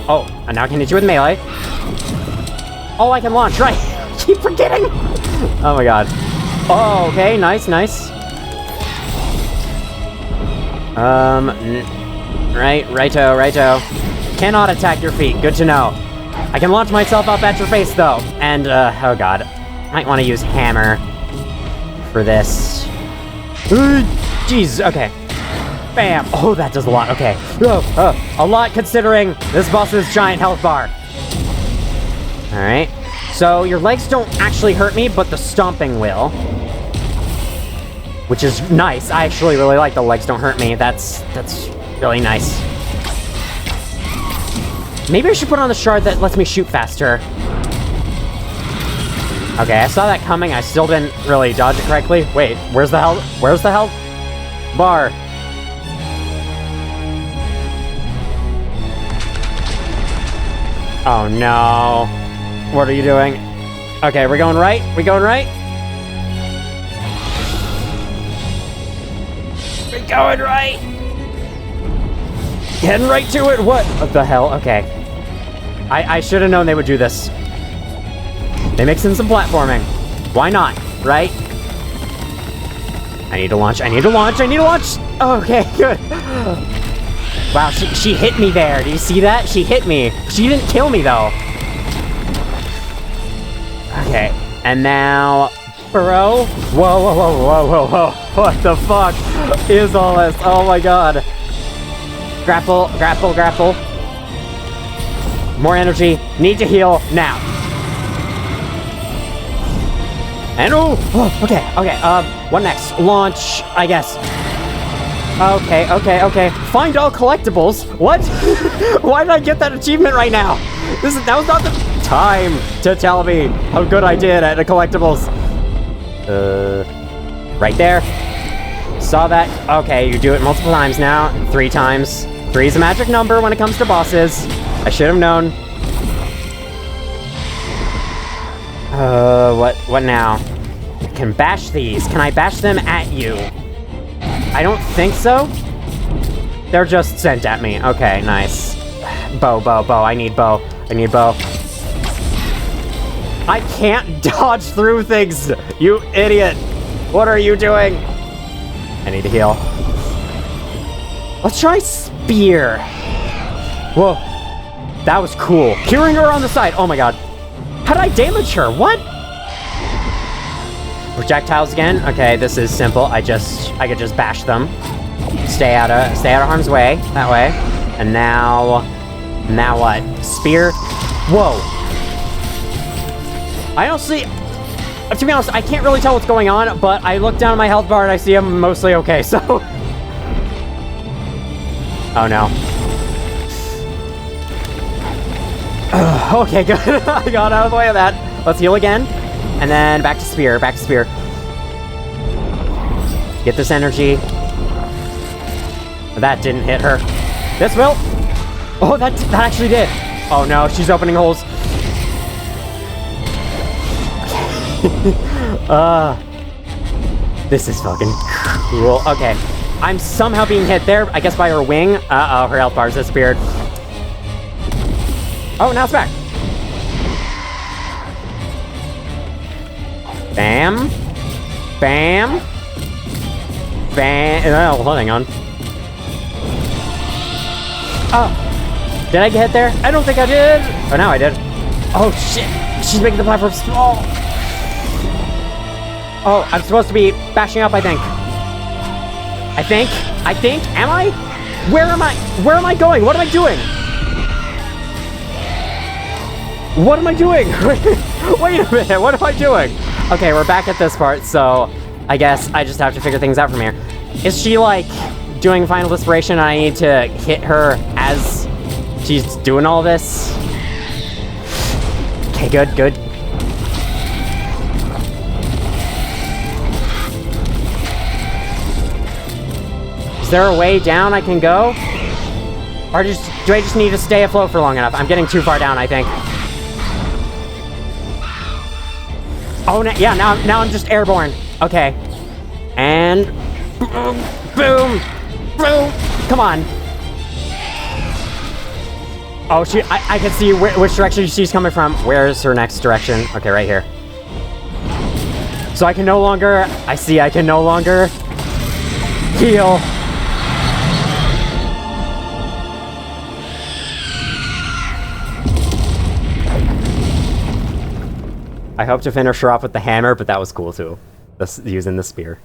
Oh, and now I can hit you with melee. Oh, I can launch, right. Keep forgetting. Oh my god. Oh, okay, nice. Righto. Cannot attack your feet, good to know. I can launch myself up at your face, though. And, oh god. Might want to use hammer for this. Jeez, okay. Bam! Oh, that does a lot, okay. A lot considering this boss's giant health bar. Alright. So, your legs don't actually hurt me, but the stomping will. Which is nice. I actually really like the legs don't hurt me. That's really nice. Maybe I should put on the shard that lets me shoot faster. Okay, I saw that coming. I still didn't really dodge it correctly. Wait, where's the health bar? Oh no. What are you doing? Okay, we're going right? We're going right? We're going right! Getting right to it! What the hell? Okay. I should have known they would do this. They mix in some platforming. Why not, right? I need to launch. Okay, good. Wow, she hit me there. Do you see that? She hit me. She didn't kill me, though. Okay, and now... Burrow? Whoa. What the fuck is all this? Oh my god. Grapple. More energy. Need to heal now. And okay. What next? Launch, I guess. Okay. Find all collectibles. What? Why did I get that achievement right now? That was not the time to tell me how good I did at the collectibles. Right there. Saw that. Okay, you do it multiple times now. 3 times. 3 is a magic number when it comes to bosses. I should have known. What now? I can bash these. Can I bash them at you? I don't think so. They're just sent at me. Okay, nice. Bow. I need bow. I can't dodge through things, you idiot. What are you doing? I need to heal. Let's try spear. Whoa. That was cool. Curing her on the side. Oh my god. How did I damage her? What? Projectiles again. Okay, this is simple. I could just bash them. Stay out of harm's way. That way. And now what? Spear. Whoa. I honestly, to be honest, I can't really tell what's going on, but I look down at my health bar and I see I'm mostly okay, so. Oh no. Okay, good. I got out of the way of that. Let's heal again. And then back to spear. Get this energy. That didn't hit her. This will. Oh, that actually did. Oh no, she's opening holes. This is fucking cool. Okay. I'm somehow being hit there, I guess by her wing. Uh-oh, her health bar's disappeared. Oh, now it's back. Bam. Oh, hang on. Oh. Did I get hit there? I don't think I did. Oh, now I did. Oh, shit. She's making the platform small. Oh, I'm supposed to be bashing up, I think. Am I? Where am I going? What am I doing? Wait a minute, what am I doing? Okay, we're back at this part, so I guess I just have to figure things out from here. Is she, like, doing Final Desperation and I need to hit her as she's doing all this? Okay, good. Is there a way down I can go? Or do I just need to stay afloat for long enough? I'm getting too far down, I think. Oh, yeah, now I'm just airborne. Okay. And... Boom! Boom! Come on. Oh, I can see which direction she's coming from. Where's her next direction? Okay, right here. So I can no longer heal. I hope to finish her off with the hammer, but that was cool too. Using the spear.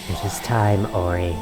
It is time, Ori.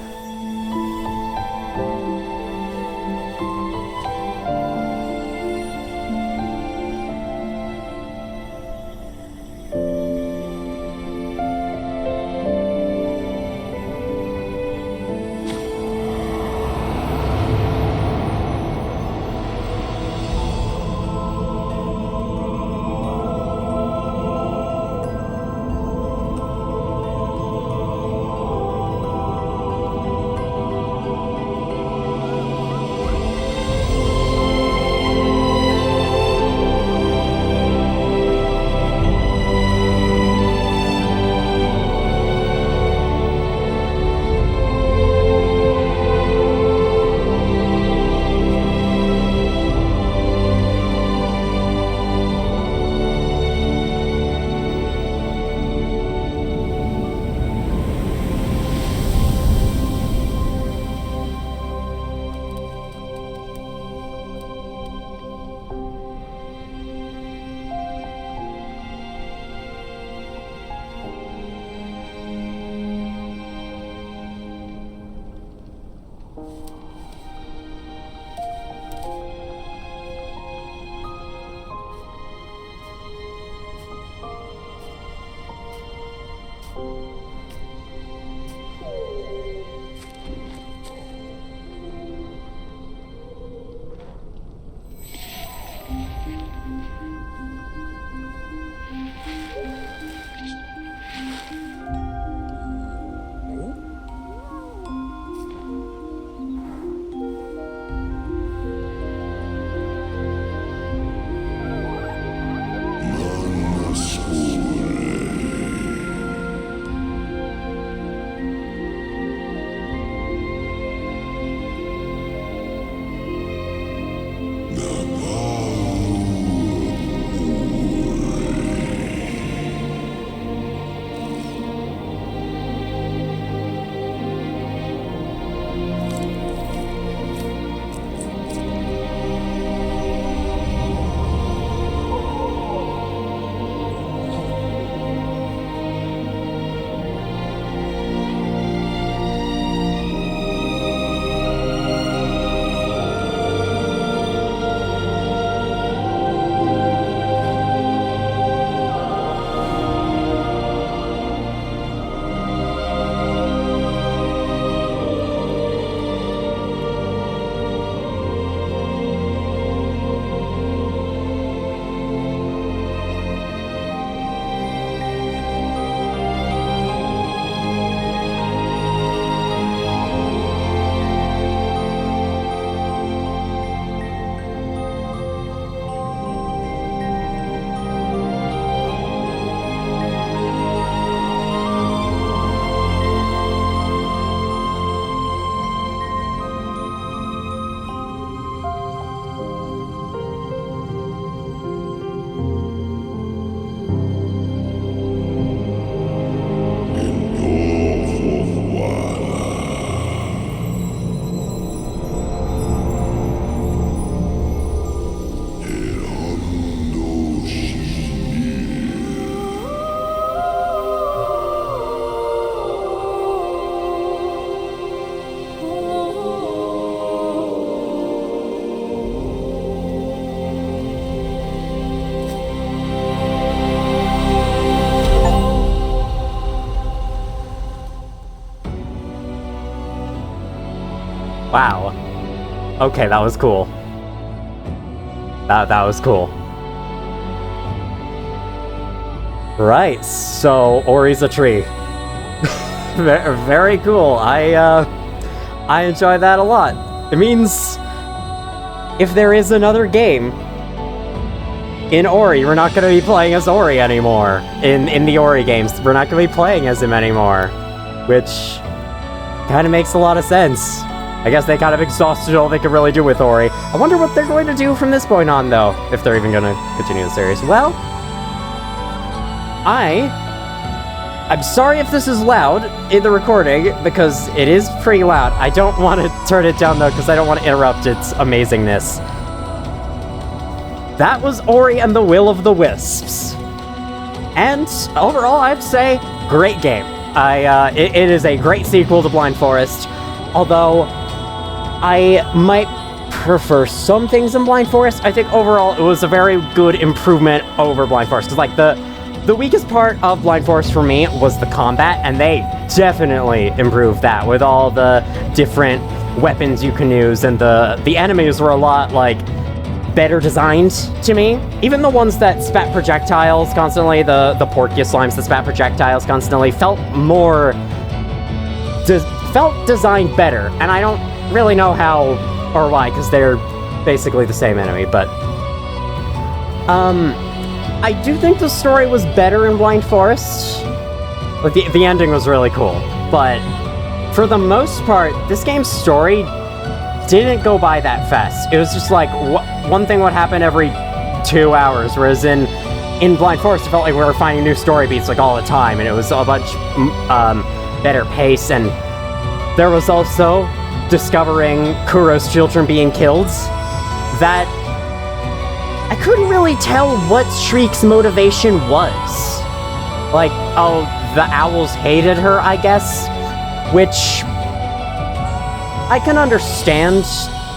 Wow. Okay, that was cool. That was cool. Right, so Ori's a tree. Very cool. I enjoy that a lot. It means if there is another game in Ori, we're not going to be playing as Ori anymore. In the Ori games, we're not going to be playing as him anymore, which kind of makes a lot of sense. I guess they kind of exhausted all they could really do with Ori. I wonder what they're going to do from this point on, though, if they're even going to continue the series. Well, I'm sorry if this is loud in the recording, because it is pretty loud. I don't want to turn it down, though, because I don't want to interrupt its amazingness. That was Ori and the Will of the Wisps. And overall, I'd say, great game. It is a great sequel to Blind Forest, although I might prefer some things in Blind Forest. I think overall it was a very good improvement over Blind Forest, because like the weakest part of Blind Forest for me was the combat, and they definitely improved that with all the different weapons you can use, and the enemies were a lot, like, better designed to me. Even the ones that spat projectiles constantly, the Porkia slimes that spat projectiles constantly, felt designed better, and I don't really know how or why, because they're basically the same enemy, but I do think the story was better in Blind Forest. Like, the ending was really cool, but for the most part, this game's story didn't go by that fast. It was just like, one thing would happen every 2 hours, whereas in Blind Forest, it felt like we were finding new story beats, like, all the time, and it was a much better pace, and there was also discovering Kuro's children being killed. That I couldn't really tell what Shriek's motivation was. Like, oh, the owls hated her, I guess, which I can understand,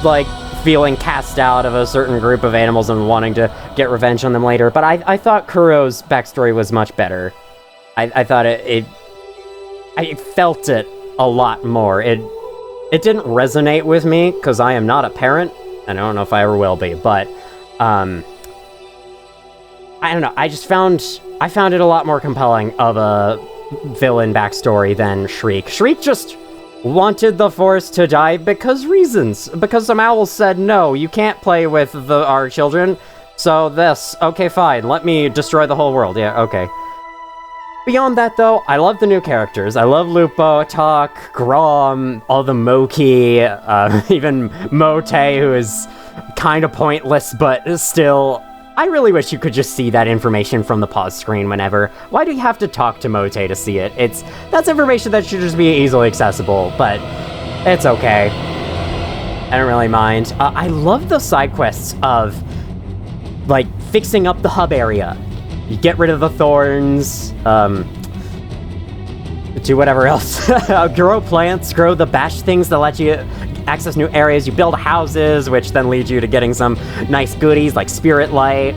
like, feeling cast out of a certain group of animals and wanting to get revenge on them later, but I thought Kuro's backstory was much better. I thought I felt it a lot more. It didn't resonate with me, because I am not a parent, and I don't know if I ever will be, but, I don't know, I found it a lot more compelling of a villain backstory than Shriek. Shriek just wanted the forest to die because some owls said, no, you can't play with our children, so okay, fine, let me destroy the whole world. Yeah, okay. Beyond that, though, I love the new characters. I love Lupo, Tak, Grom, all the Moki, even Mote, who is kind of pointless, but still, I really wish you could just see that information from the pause screen whenever. Why do you have to talk to Mote to see it? That's information that should just be easily accessible, but it's okay. I don't really mind. I love the side quests of, like, fixing up the hub area. You get rid of the thorns, do whatever else. Grow plants, grow the bash things that let you access new areas. You build houses, which then lead you to getting some nice goodies like Spirit Light.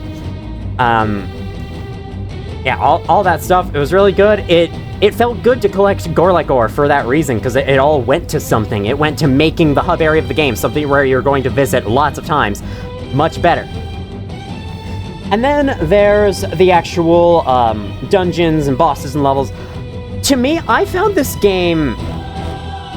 Yeah, all that stuff. It was really good. It felt good to collect Gorlek ore for that reason, because it all went to something. It went to making the hub area of the game something where you're going to visit lots of times much better. And then there's the actual dungeons and bosses and levels. To me, I found this game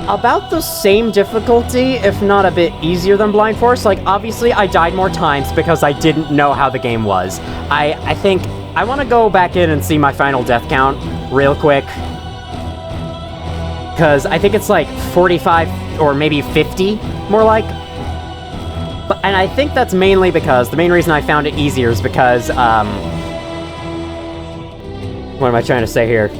about the same difficulty, if not a bit easier than Blind Forest. Like, obviously, I died more times because I didn't know how the game was. I think I want to go back in and see my final death count real quick, because I think it's like 45 or maybe 50, more like. And I think that's mainly because, the main reason I found it easier is because, what am I trying to say here?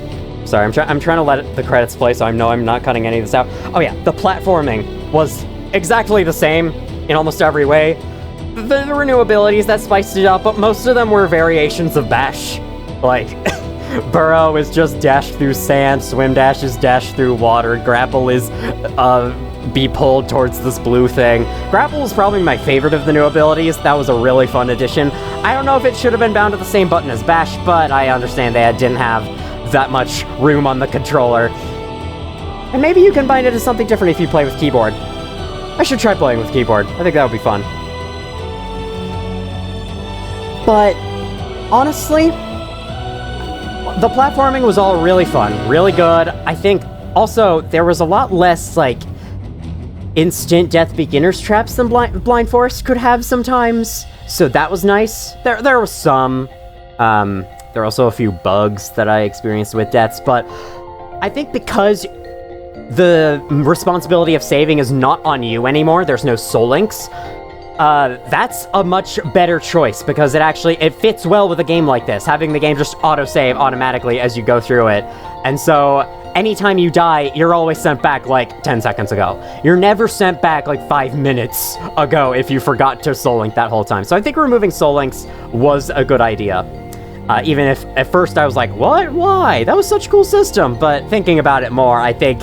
Sorry, I'm trying to let the credits play, so I know I'm not cutting any of this out. Oh yeah, the platforming was exactly the same in almost every way. There were new abilities that spiced it up, but most of them were variations of Bash. Like, Burrow is just dash through sand, Swim Dash is dash through water, Grapple is, be pulled towards this blue thing. Grapple is probably my favorite of the new abilities. That was a really fun addition. I don't know if it should have been bound to the same button as Bash, but I understand they didn't have that much room on the controller. And maybe you can bind it to something different if you play with keyboard. I should try playing with keyboard. I think that would be fun. But honestly, the platforming was all really fun, really good. I think also there was a lot less like instant death beginner's traps than Blind Forest could have sometimes, so that was nice. There was some. There were also a few bugs that I experienced with deaths, but I think because the responsibility of saving is not on you anymore, there's no soul links, that's a much better choice, because it fits well with a game like this, having the game just autosave automatically as you go through it. And so anytime you die, you're always sent back like 10 seconds ago. You're never sent back like 5 minutes ago if you forgot to soul link that whole time. So I think removing soul links was a good idea. Even if at first I was like, what? Why? That was such a cool system. But thinking about it more, I think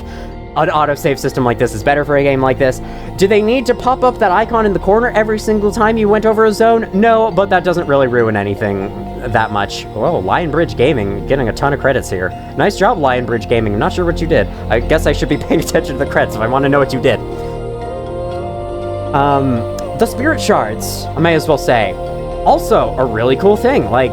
an autosave system like this is better for a game like this. Do they need to pop up that icon in the corner every single time you went over a zone? No, but that doesn't really ruin anything that much. Whoa, Lionbridge Gaming, getting a ton of credits here. Nice job, Lionbridge Gaming. I'm not sure what you did. I guess I should be paying attention to the credits if I want to know what you did. The Spirit Shards, I may as well say, also a really cool thing. Like,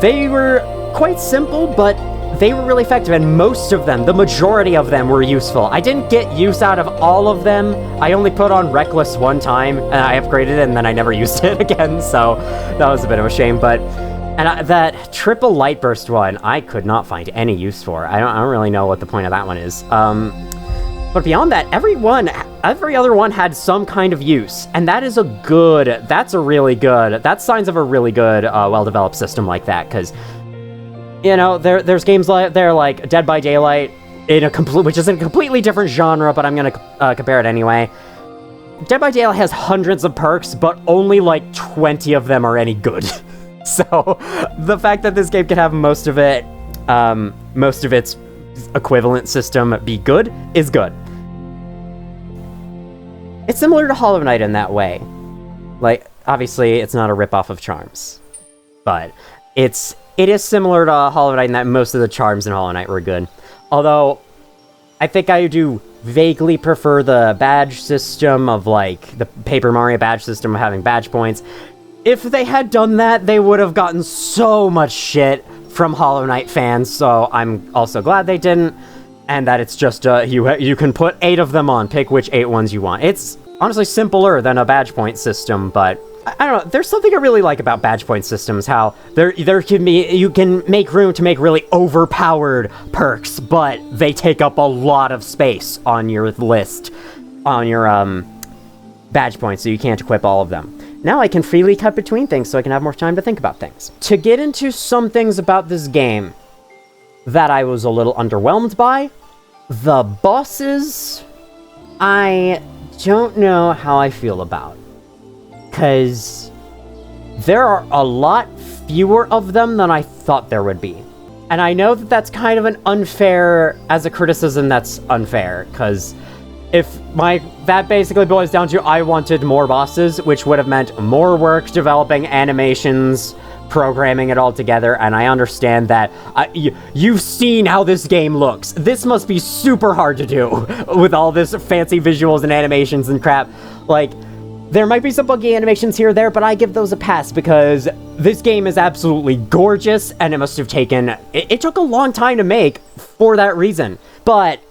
they were quite simple, but they were really effective, and most of them, the majority of them, were useful. I didn't get use out of all of them. I only put on Reckless one time, and I upgraded it, and then I never used it again, so that was a bit of a shame. But that triple light burst one, I could not find any use for. I don't really know what the point of that one is. But beyond that, every other one had some kind of use, and that's signs of a really good, well-developed system like that, because, you know, there's games like Dead by Daylight, which is in a completely different genre, but I'm gonna compare it anyway. Dead by Daylight has hundreds of perks, but only like 20 of them are any good. So the fact that this game can have most of its equivalent system be good is good. It's similar to Hollow Knight in that way. Like, obviously, it's not a ripoff of Charms, but it is similar to Hollow Knight in that most of the charms in Hollow Knight were good. Although, I think I do vaguely prefer the badge system of, like, the Paper Mario badge system of having badge points. If they had done that, they would have gotten so much shit from Hollow Knight fans, so I'm also glad they didn't, and that it's just, you can put 8 of them on, pick which 8 ones you want. It's honestly simpler than a badge point system, but I don't know, there's something I really like about badge point systems, how you can make room to make really overpowered perks, but they take up a lot of space on your list, on your, badge points, so you can't equip all of them. Now I can freely cut between things so I can have more time to think about things. To get into some things about this game that I was a little underwhelmed by, the bosses, I don't know how I feel about. Because there are a lot fewer of them than I thought there would be. And I know that that's kind of an unfair, as a criticism that's unfair, because that basically boils down to I wanted more bosses, which would have meant more work developing animations, programming it all together, and I understand that you've seen how this game looks. This must be super hard to do with all this fancy visuals and animations and crap. Like, there might be some buggy animations here or there, but I give those a pass because this game is absolutely gorgeous, and it must have taken... It took a long time to make for that reason, but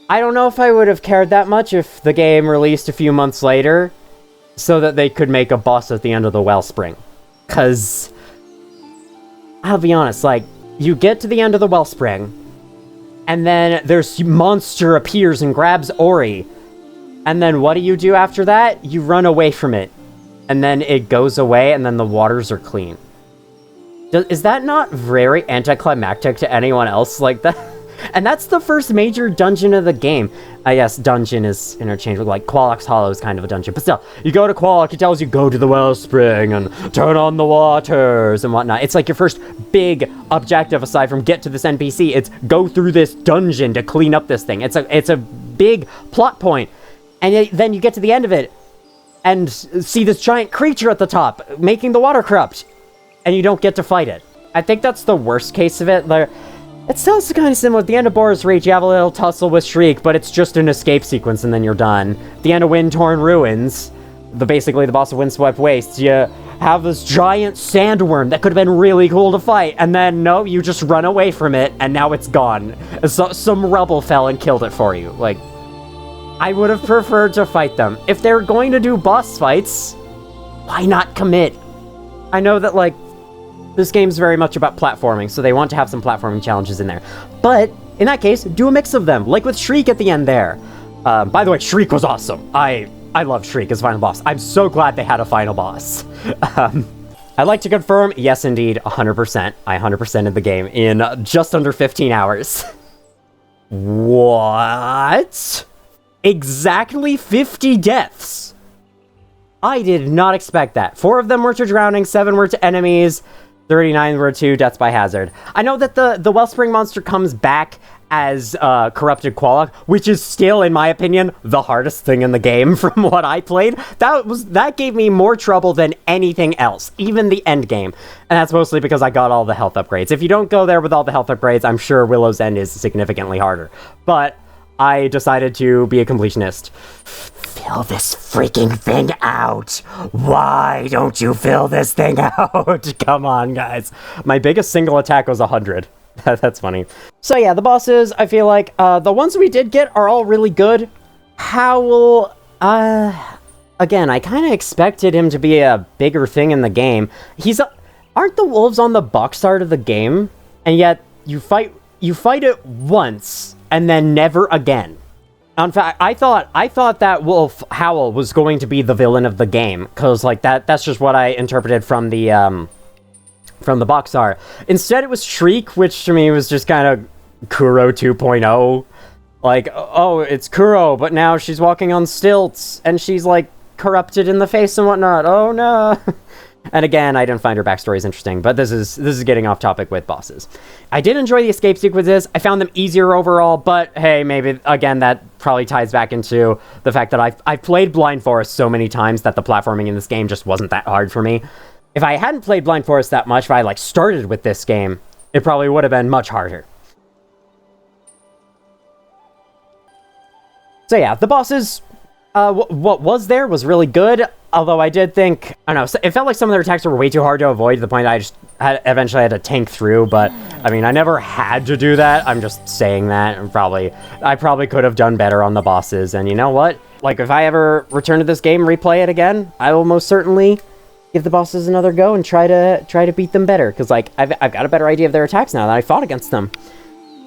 I don't know if I would have cared that much if the game released a few months later so that they could make a boss at the end of the Wellspring. Because, I'll be honest, like, you get to the end of the Wellspring, and then there's monster appears and grabs Ori, and then what do you do after that? You run away from it, and then it goes away, and then the waters are clean. Is that not very anticlimactic to anyone else like that? And that's the first major dungeon of the game. I guess dungeon is interchangeable, like Qualok's Hollow is kind of a dungeon. But still, you go to Qualok, he tells you go to the Wellspring and turn on the waters and whatnot. It's like your first big objective aside from get to this NPC. It's go through this dungeon to clean up this thing. It's a big plot point. And then you get to the end of it and see this giant creature at the top making the water corrupt. And you don't get to fight it. I think that's the worst case of it. It sounds kind of similar. At the end of Boris Reach, you have a little tussle with Shriek, but it's just an escape sequence and then you're done. At the end of Wind-Torn Ruins, basically the boss of Windswept Wastes, you have this giant sandworm that could have been really cool to fight, and then, no, you just run away from it, and now it's gone. So, some rubble fell and killed it for you. Like, I would have preferred to fight them. If they're going to do boss fights, why not commit? I know that, like, this game's very much about platforming, so they want to have some platforming challenges in there. But, in that case, do a mix of them, like with Shriek at the end there. By the way, Shriek was awesome. I love Shriek as final boss. I'm so glad they had a final boss. I'd like to confirm, yes indeed, 100%. I 100%ed the game in just under 15 hours. What? Exactly 50 deaths. I did not expect that. 4 of them were to drowning, 7 were to enemies, 39 were to deaths by hazard. I know that the Wellspring monster comes back as corrupted Quallock, which is still, in my opinion, the hardest thing in the game from what I played. That gave me more trouble than anything else, even the end game. And that's mostly because I got all the health upgrades. If you don't go there with all the health upgrades, I'm sure Willow's End is significantly harder. But I decided to be a completionist. Fill this freaking thing out. Why don't you fill this thing out? Come on, guys. My biggest single attack was 100. That's funny. So yeah, the bosses, I feel like, the ones we did get are all really good. Howl, again, I kind of expected him to be a bigger thing in the game. Aren't the wolves on the box art of the game? And yet, you fight it once, and then never again. In fact, I thought that wolf, Howl, was going to be the villain of the game, because, like, that's just what I interpreted from the box art. Instead, it was Shriek, which to me was just kind of Kuro 2.0. Like, oh, it's Kuro, but now she's walking on stilts, and she's, like, corrupted in the face and whatnot. Oh, no. And again, I didn't find her backstory as interesting, but this is getting off topic with bosses. I did enjoy the escape sequences. I found them easier overall, but hey, maybe, again, that probably ties back into the fact that I've played Blind Forest so many times that the platforming in this game just wasn't that hard for me. If I hadn't played Blind Forest that much, if I, like, started with this game, it probably would have been much harder. So yeah, the bosses, what was there was really good, although I did think, I don't know, it felt like some of their attacks were way too hard to avoid to the point I just eventually had to tank through, but, I mean, I never had to do that. I'm just saying that, and I probably could have done better on the bosses, and you know what? Like, if I ever return to this game, replay it again, I will most certainly give the bosses another go and try to beat them better, because, like, I've got a better idea of their attacks now that I fought against them.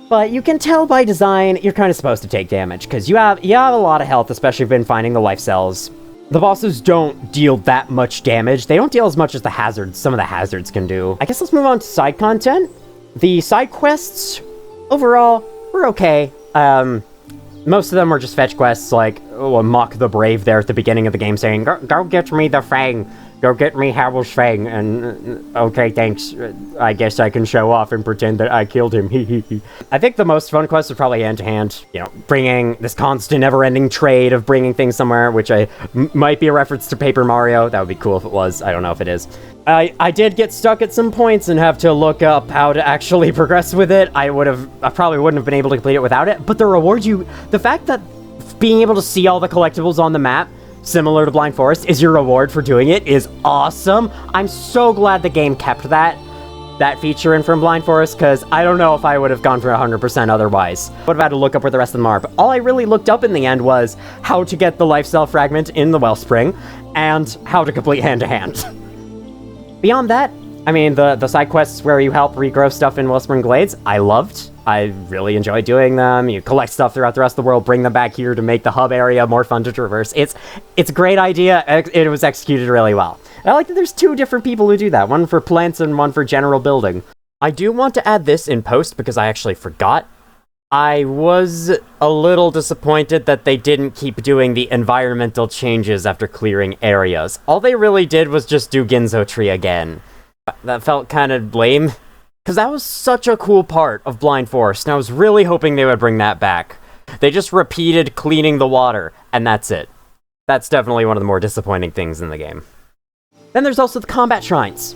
But you can tell by design, you're kind of supposed to take damage, because you have a lot of health, especially if you've been finding the life cells. The bosses don't deal that much damage. They don't deal as much as the hazards, some of the hazards can do. I guess let's move on to side content. The side quests, overall, were okay. Most of them are just fetch quests, like Mock the Brave there at the beginning of the game saying, go get me the Fang. Go get me Howl's Fang, and okay, thanks. I guess I can show off and pretend that I killed him. I think the most fun quest is probably hand-to-hand, you know, bringing this constant, never-ending trade of bringing things somewhere, which might be a reference to Paper Mario. That would be cool if it was. I don't know if it is. I did get stuck at some points and have to look up how to actually progress with it. I probably wouldn't have been able to complete it without it, but the fact that being able to see all the collectibles on the map, similar to Blind Forest, is your reward for doing it is awesome. I'm so glad the game kept that feature in from Blind Forest, because I don't know if I would have gone for 100% otherwise. Would have had to look up where the rest of them are, but all I really looked up in the end was how to get the life cell fragment in the Wellspring, and how to complete hand-to-hand. Beyond that, I mean, the side quests where you help regrow stuff in Wellspring Glades, I loved. I really enjoy doing them. You collect stuff throughout the rest of the world, bring them back here to make the hub area more fun to traverse. It's a great idea. It was executed really well. And I like that there's 2 different people who do that, one for plants and one for general building. I do want to add this in post because I actually forgot. I was a little disappointed that they didn't keep doing the environmental changes after clearing areas. All they really did was just do Ginzo Tree again. That felt kind of lame. Because that was such a cool part of Blind Forest, and I was really hoping they would bring that back. They just repeated cleaning the water, and that's it. That's definitely one of the more disappointing things in the game. Then there's also the combat shrines.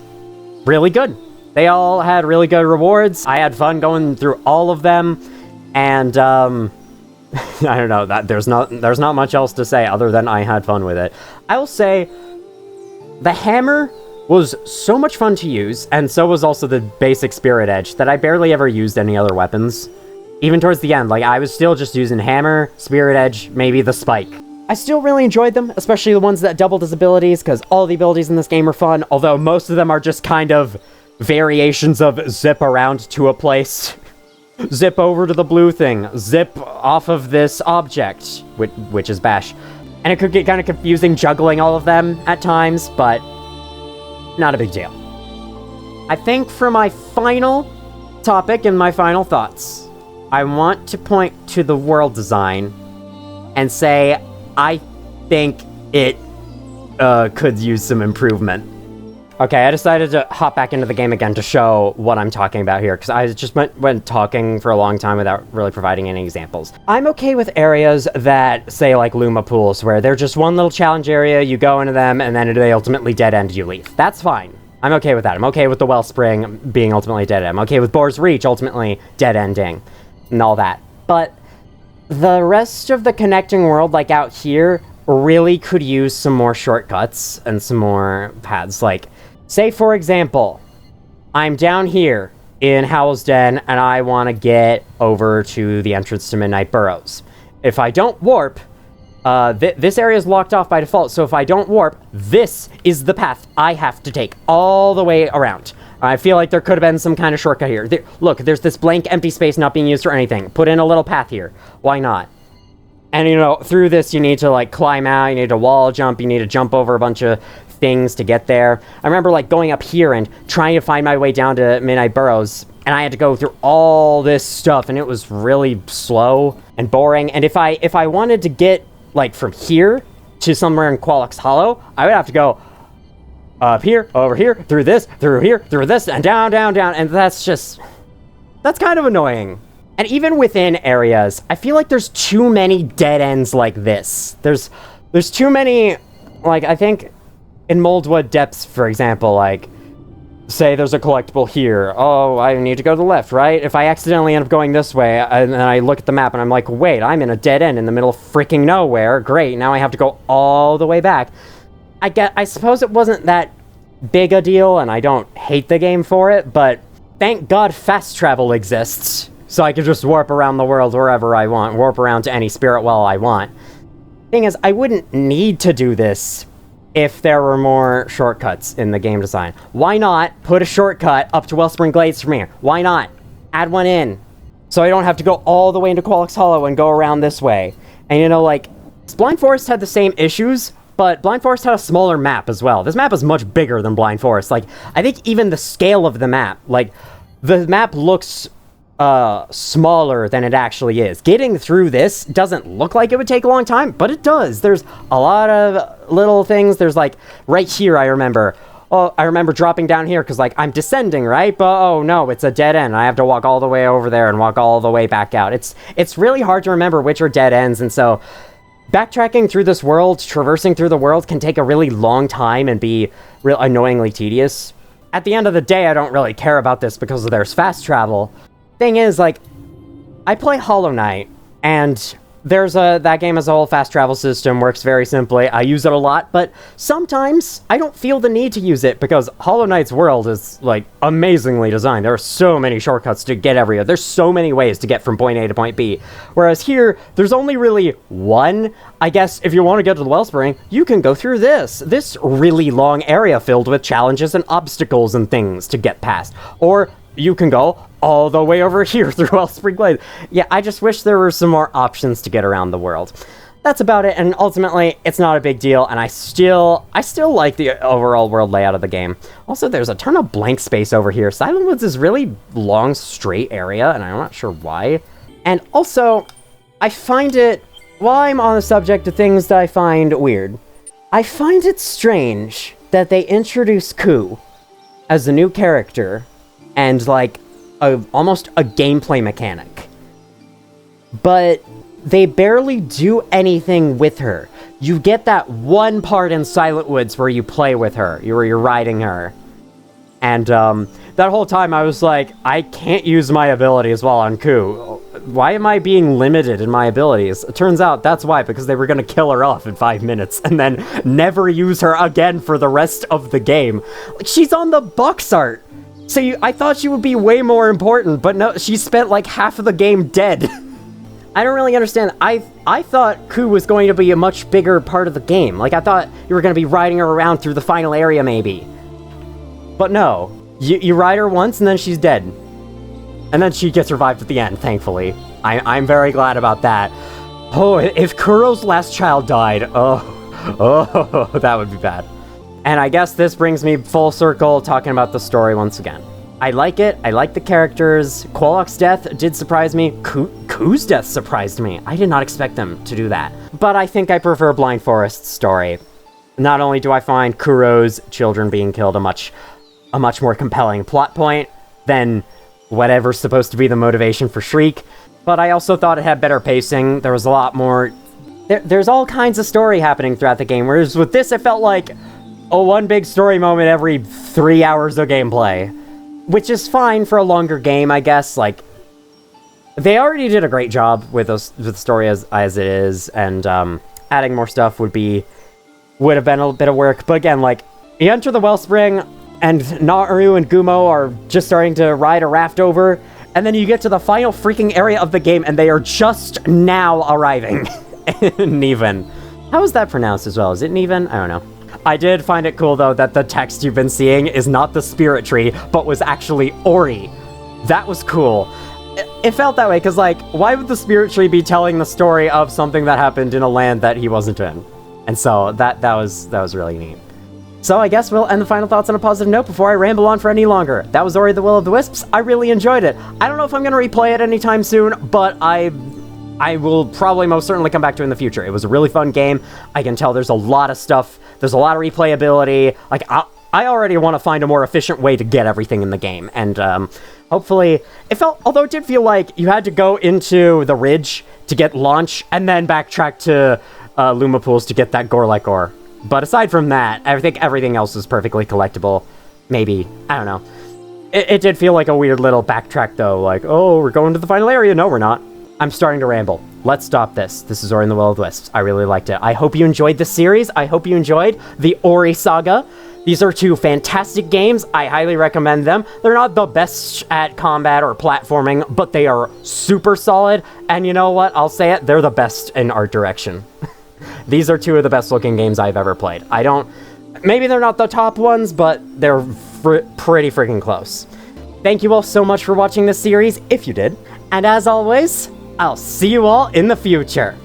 Really good. They all had really good rewards. I had fun going through all of them, and I don't know, that there's not much else to say other than I had fun with it. I will say the hammer was so much fun to use, and so was also the basic Spirit Edge, that I barely ever used any other weapons. Even towards the end, like, I was still just using hammer, Spirit Edge, maybe the spike. I still really enjoyed them, especially the ones that doubled as abilities, because all the abilities in this game are fun, although most of them are just kind of variations of zip around to a place. Zip over to the blue thing, zip off of this object, which is Bash. And it could get kind of confusing juggling all of them at times, but not a big deal. I think for my final topic and my final thoughts, I want to point to the world design and say I think it could use some improvement. Okay, I decided to hop back into the game again to show what I'm talking about here, because I just went talking for a long time without really providing any examples. I'm okay with areas that, say, like Luma Pools, where they're just one little challenge area, you go into them, and then they ultimately dead end, you leave. That's fine. I'm okay with that. I'm okay with the Wellspring being ultimately dead end. I'm okay with Boar's Reach ultimately dead ending, and all that. But the rest of the connecting world, like out here, really could use some more shortcuts and some more paths. Like, say, for example, I'm down here in Howl's Den, and I want to get over to the entrance to Midnight Burrows. If I don't warp, this area is locked off by default, so if I don't warp, this is the path I have to take all the way around. I feel like there could have been some kind of shortcut here. Look, there's this blank empty space not being used for anything. Put in a little path here. Why not? And, you know, through this, you need to, like, climb out, you need to wall jump, you need to jump over a bunch of things to get there. I remember, like, going up here and trying to find my way down to Midnight Burrows, and I had to go through all this stuff, and it was really slow and boring. And if I wanted to get, like, from here to somewhere in Qualix Hollow, I would have to go up here, over here, through this, through here, through this, and down, down, down, and that's kind of annoying. And even within areas, I feel like there's too many dead ends like this. There's too many, like, I think in Moldwood Depths, for example, like, say there's a collectible here. Oh, I need to go to the left, right? If I accidentally end up going this way, and then I look at the map and I'm like, wait, I'm in a dead end in the middle of freaking nowhere. Great, now I have to go all the way back. I suppose it wasn't that big a deal, and I don't hate the game for it, but thank God fast travel exists. So I could just warp around the world wherever I want, warp around to any Spirit Well I want. Thing is, I wouldn't need to do this if there were more shortcuts in the game design. Why not put a shortcut up to Wellspring Glades from here? Why not? Add one in. So I don't have to go all the way into Qualix Hollow and go around this way. And, you know, like, Blind Forest had the same issues, but Blind Forest had a smaller map as well. This map is much bigger than Blind Forest. Like, I think even the scale of the map, like, the map looks smaller than it actually is. Getting through this doesn't look like it would take a long time, but it does. There's a lot of little things. There's, like, right here, I remember dropping down here because, like, I'm descending, right? But, oh no, it's a dead end. I have to walk all the way over there and walk all the way back out. It's really hard to remember which are dead ends, and so backtracking through this world, traversing through the world can take a really long time and be real annoyingly tedious. At the end of the day, I don't really care about this because there's fast travel. Thing is, like, I play Hollow Knight, and that game as a whole fast travel system works very simply. I use it a lot, but sometimes I don't feel the need to use it because Hollow Knight's world is, like, amazingly designed. There are so many shortcuts to get everywhere. There's so many ways to get from point A to point B. Whereas here, there's only really one. I guess if you want to get to the Wellspring, you can go through this really long area filled with challenges and obstacles and things to get past. Or you can go all the way over here through Wellspring Glade. Yeah, I just wish there were some more options to get around the world. That's about it, and ultimately, it's not a big deal, and I still like the overall world layout of the game. Also, there's a ton of blank space over here. Silent Woods is really long, straight area, and I'm not sure why. And also, I find it, while I'm on the subject of things that I find weird, I find it strange that they introduce Ku as a new character and, like, almost a gameplay mechanic. But they barely do anything with her. You get that one part in Silent Woods where you play with her, where you're riding her. And that whole time I was like, I can't use my abilities while on Ku. Why am I being limited in my abilities? It turns out that's why, because they were going to kill her off in 5 minutes and then never use her again for the rest of the game. Like, she's on the box art. So I thought she would be way more important, but no, she spent like half of the game dead. I don't really understand. I thought Ku was going to be a much bigger part of the game. Like, I thought you were going to be riding her around through the final area, maybe. But no. You ride her once, and then she's dead. And then she gets revived at the end, thankfully. I'm very glad about that. Oh, if Kuro's last child died, oh, that would be bad. And I guess this brings me full circle talking about the story once again. I like it. I like the characters. Quolok's death did surprise me. Ku's death surprised me. I did not expect them to do that. But I think I prefer Blind Forest's story. Not only do I find Kuro's children being killed a much more compelling plot point than whatever's supposed to be the motivation for Shriek, but I also thought it had better pacing. There was a lot more... There's all kinds of story happening throughout the game, whereas with this, it felt like one big story moment every 3 hours of gameplay. Which is fine for a longer game, I guess. Like, they already did a great job with the story as it is, and adding more stuff would have been a bit of work. But again, like, you enter the wellspring, and Naru and Gumo are just starting to ride a raft over, and then you get to the final freaking area of the game, and they are just now arriving in Niven. How is that pronounced as well? Is it Niven? I don't know. I did find it cool, though, that the text you've been seeing is not the spirit tree, but was actually Ori. That was cool. It felt that way, because, like, why would the spirit tree be telling the story of something that happened in a land that he wasn't in? And so, that was really neat. So I guess we'll end the final thoughts on a positive note before I ramble on for any longer. That was Ori the Will of the Wisps. I really enjoyed it. I don't know if I'm going to replay it anytime soon, but I will probably most certainly come back to it in the future. It was a really fun game. I can tell there's a lot of stuff. There's a lot of replayability. Like, I already want to find a more efficient way to get everything in the game. And hopefully, although it did feel like you had to go into the ridge to get launch and then backtrack to Luma Pools to get that Gorlike ore. But aside from that, I think everything else is perfectly collectible. Maybe. I don't know. It did feel like a weird little backtrack, though. Like, oh, we're going to the final area. No, we're not. I'm starting to ramble. Let's stop this. This is Ori and the Will of the Wisps. I really liked it. I hope you enjoyed this series. I hope you enjoyed the Ori saga. These are two fantastic games. I highly recommend them. They're not the best at combat or platforming, but they are super solid. And you know what? I'll say it. They're the best in art direction. These are two of the best looking games I've ever played. Maybe they're not the top ones, but they're pretty freaking close. Thank you all so much for watching this series, if you did. And as always, I'll see you all in the future.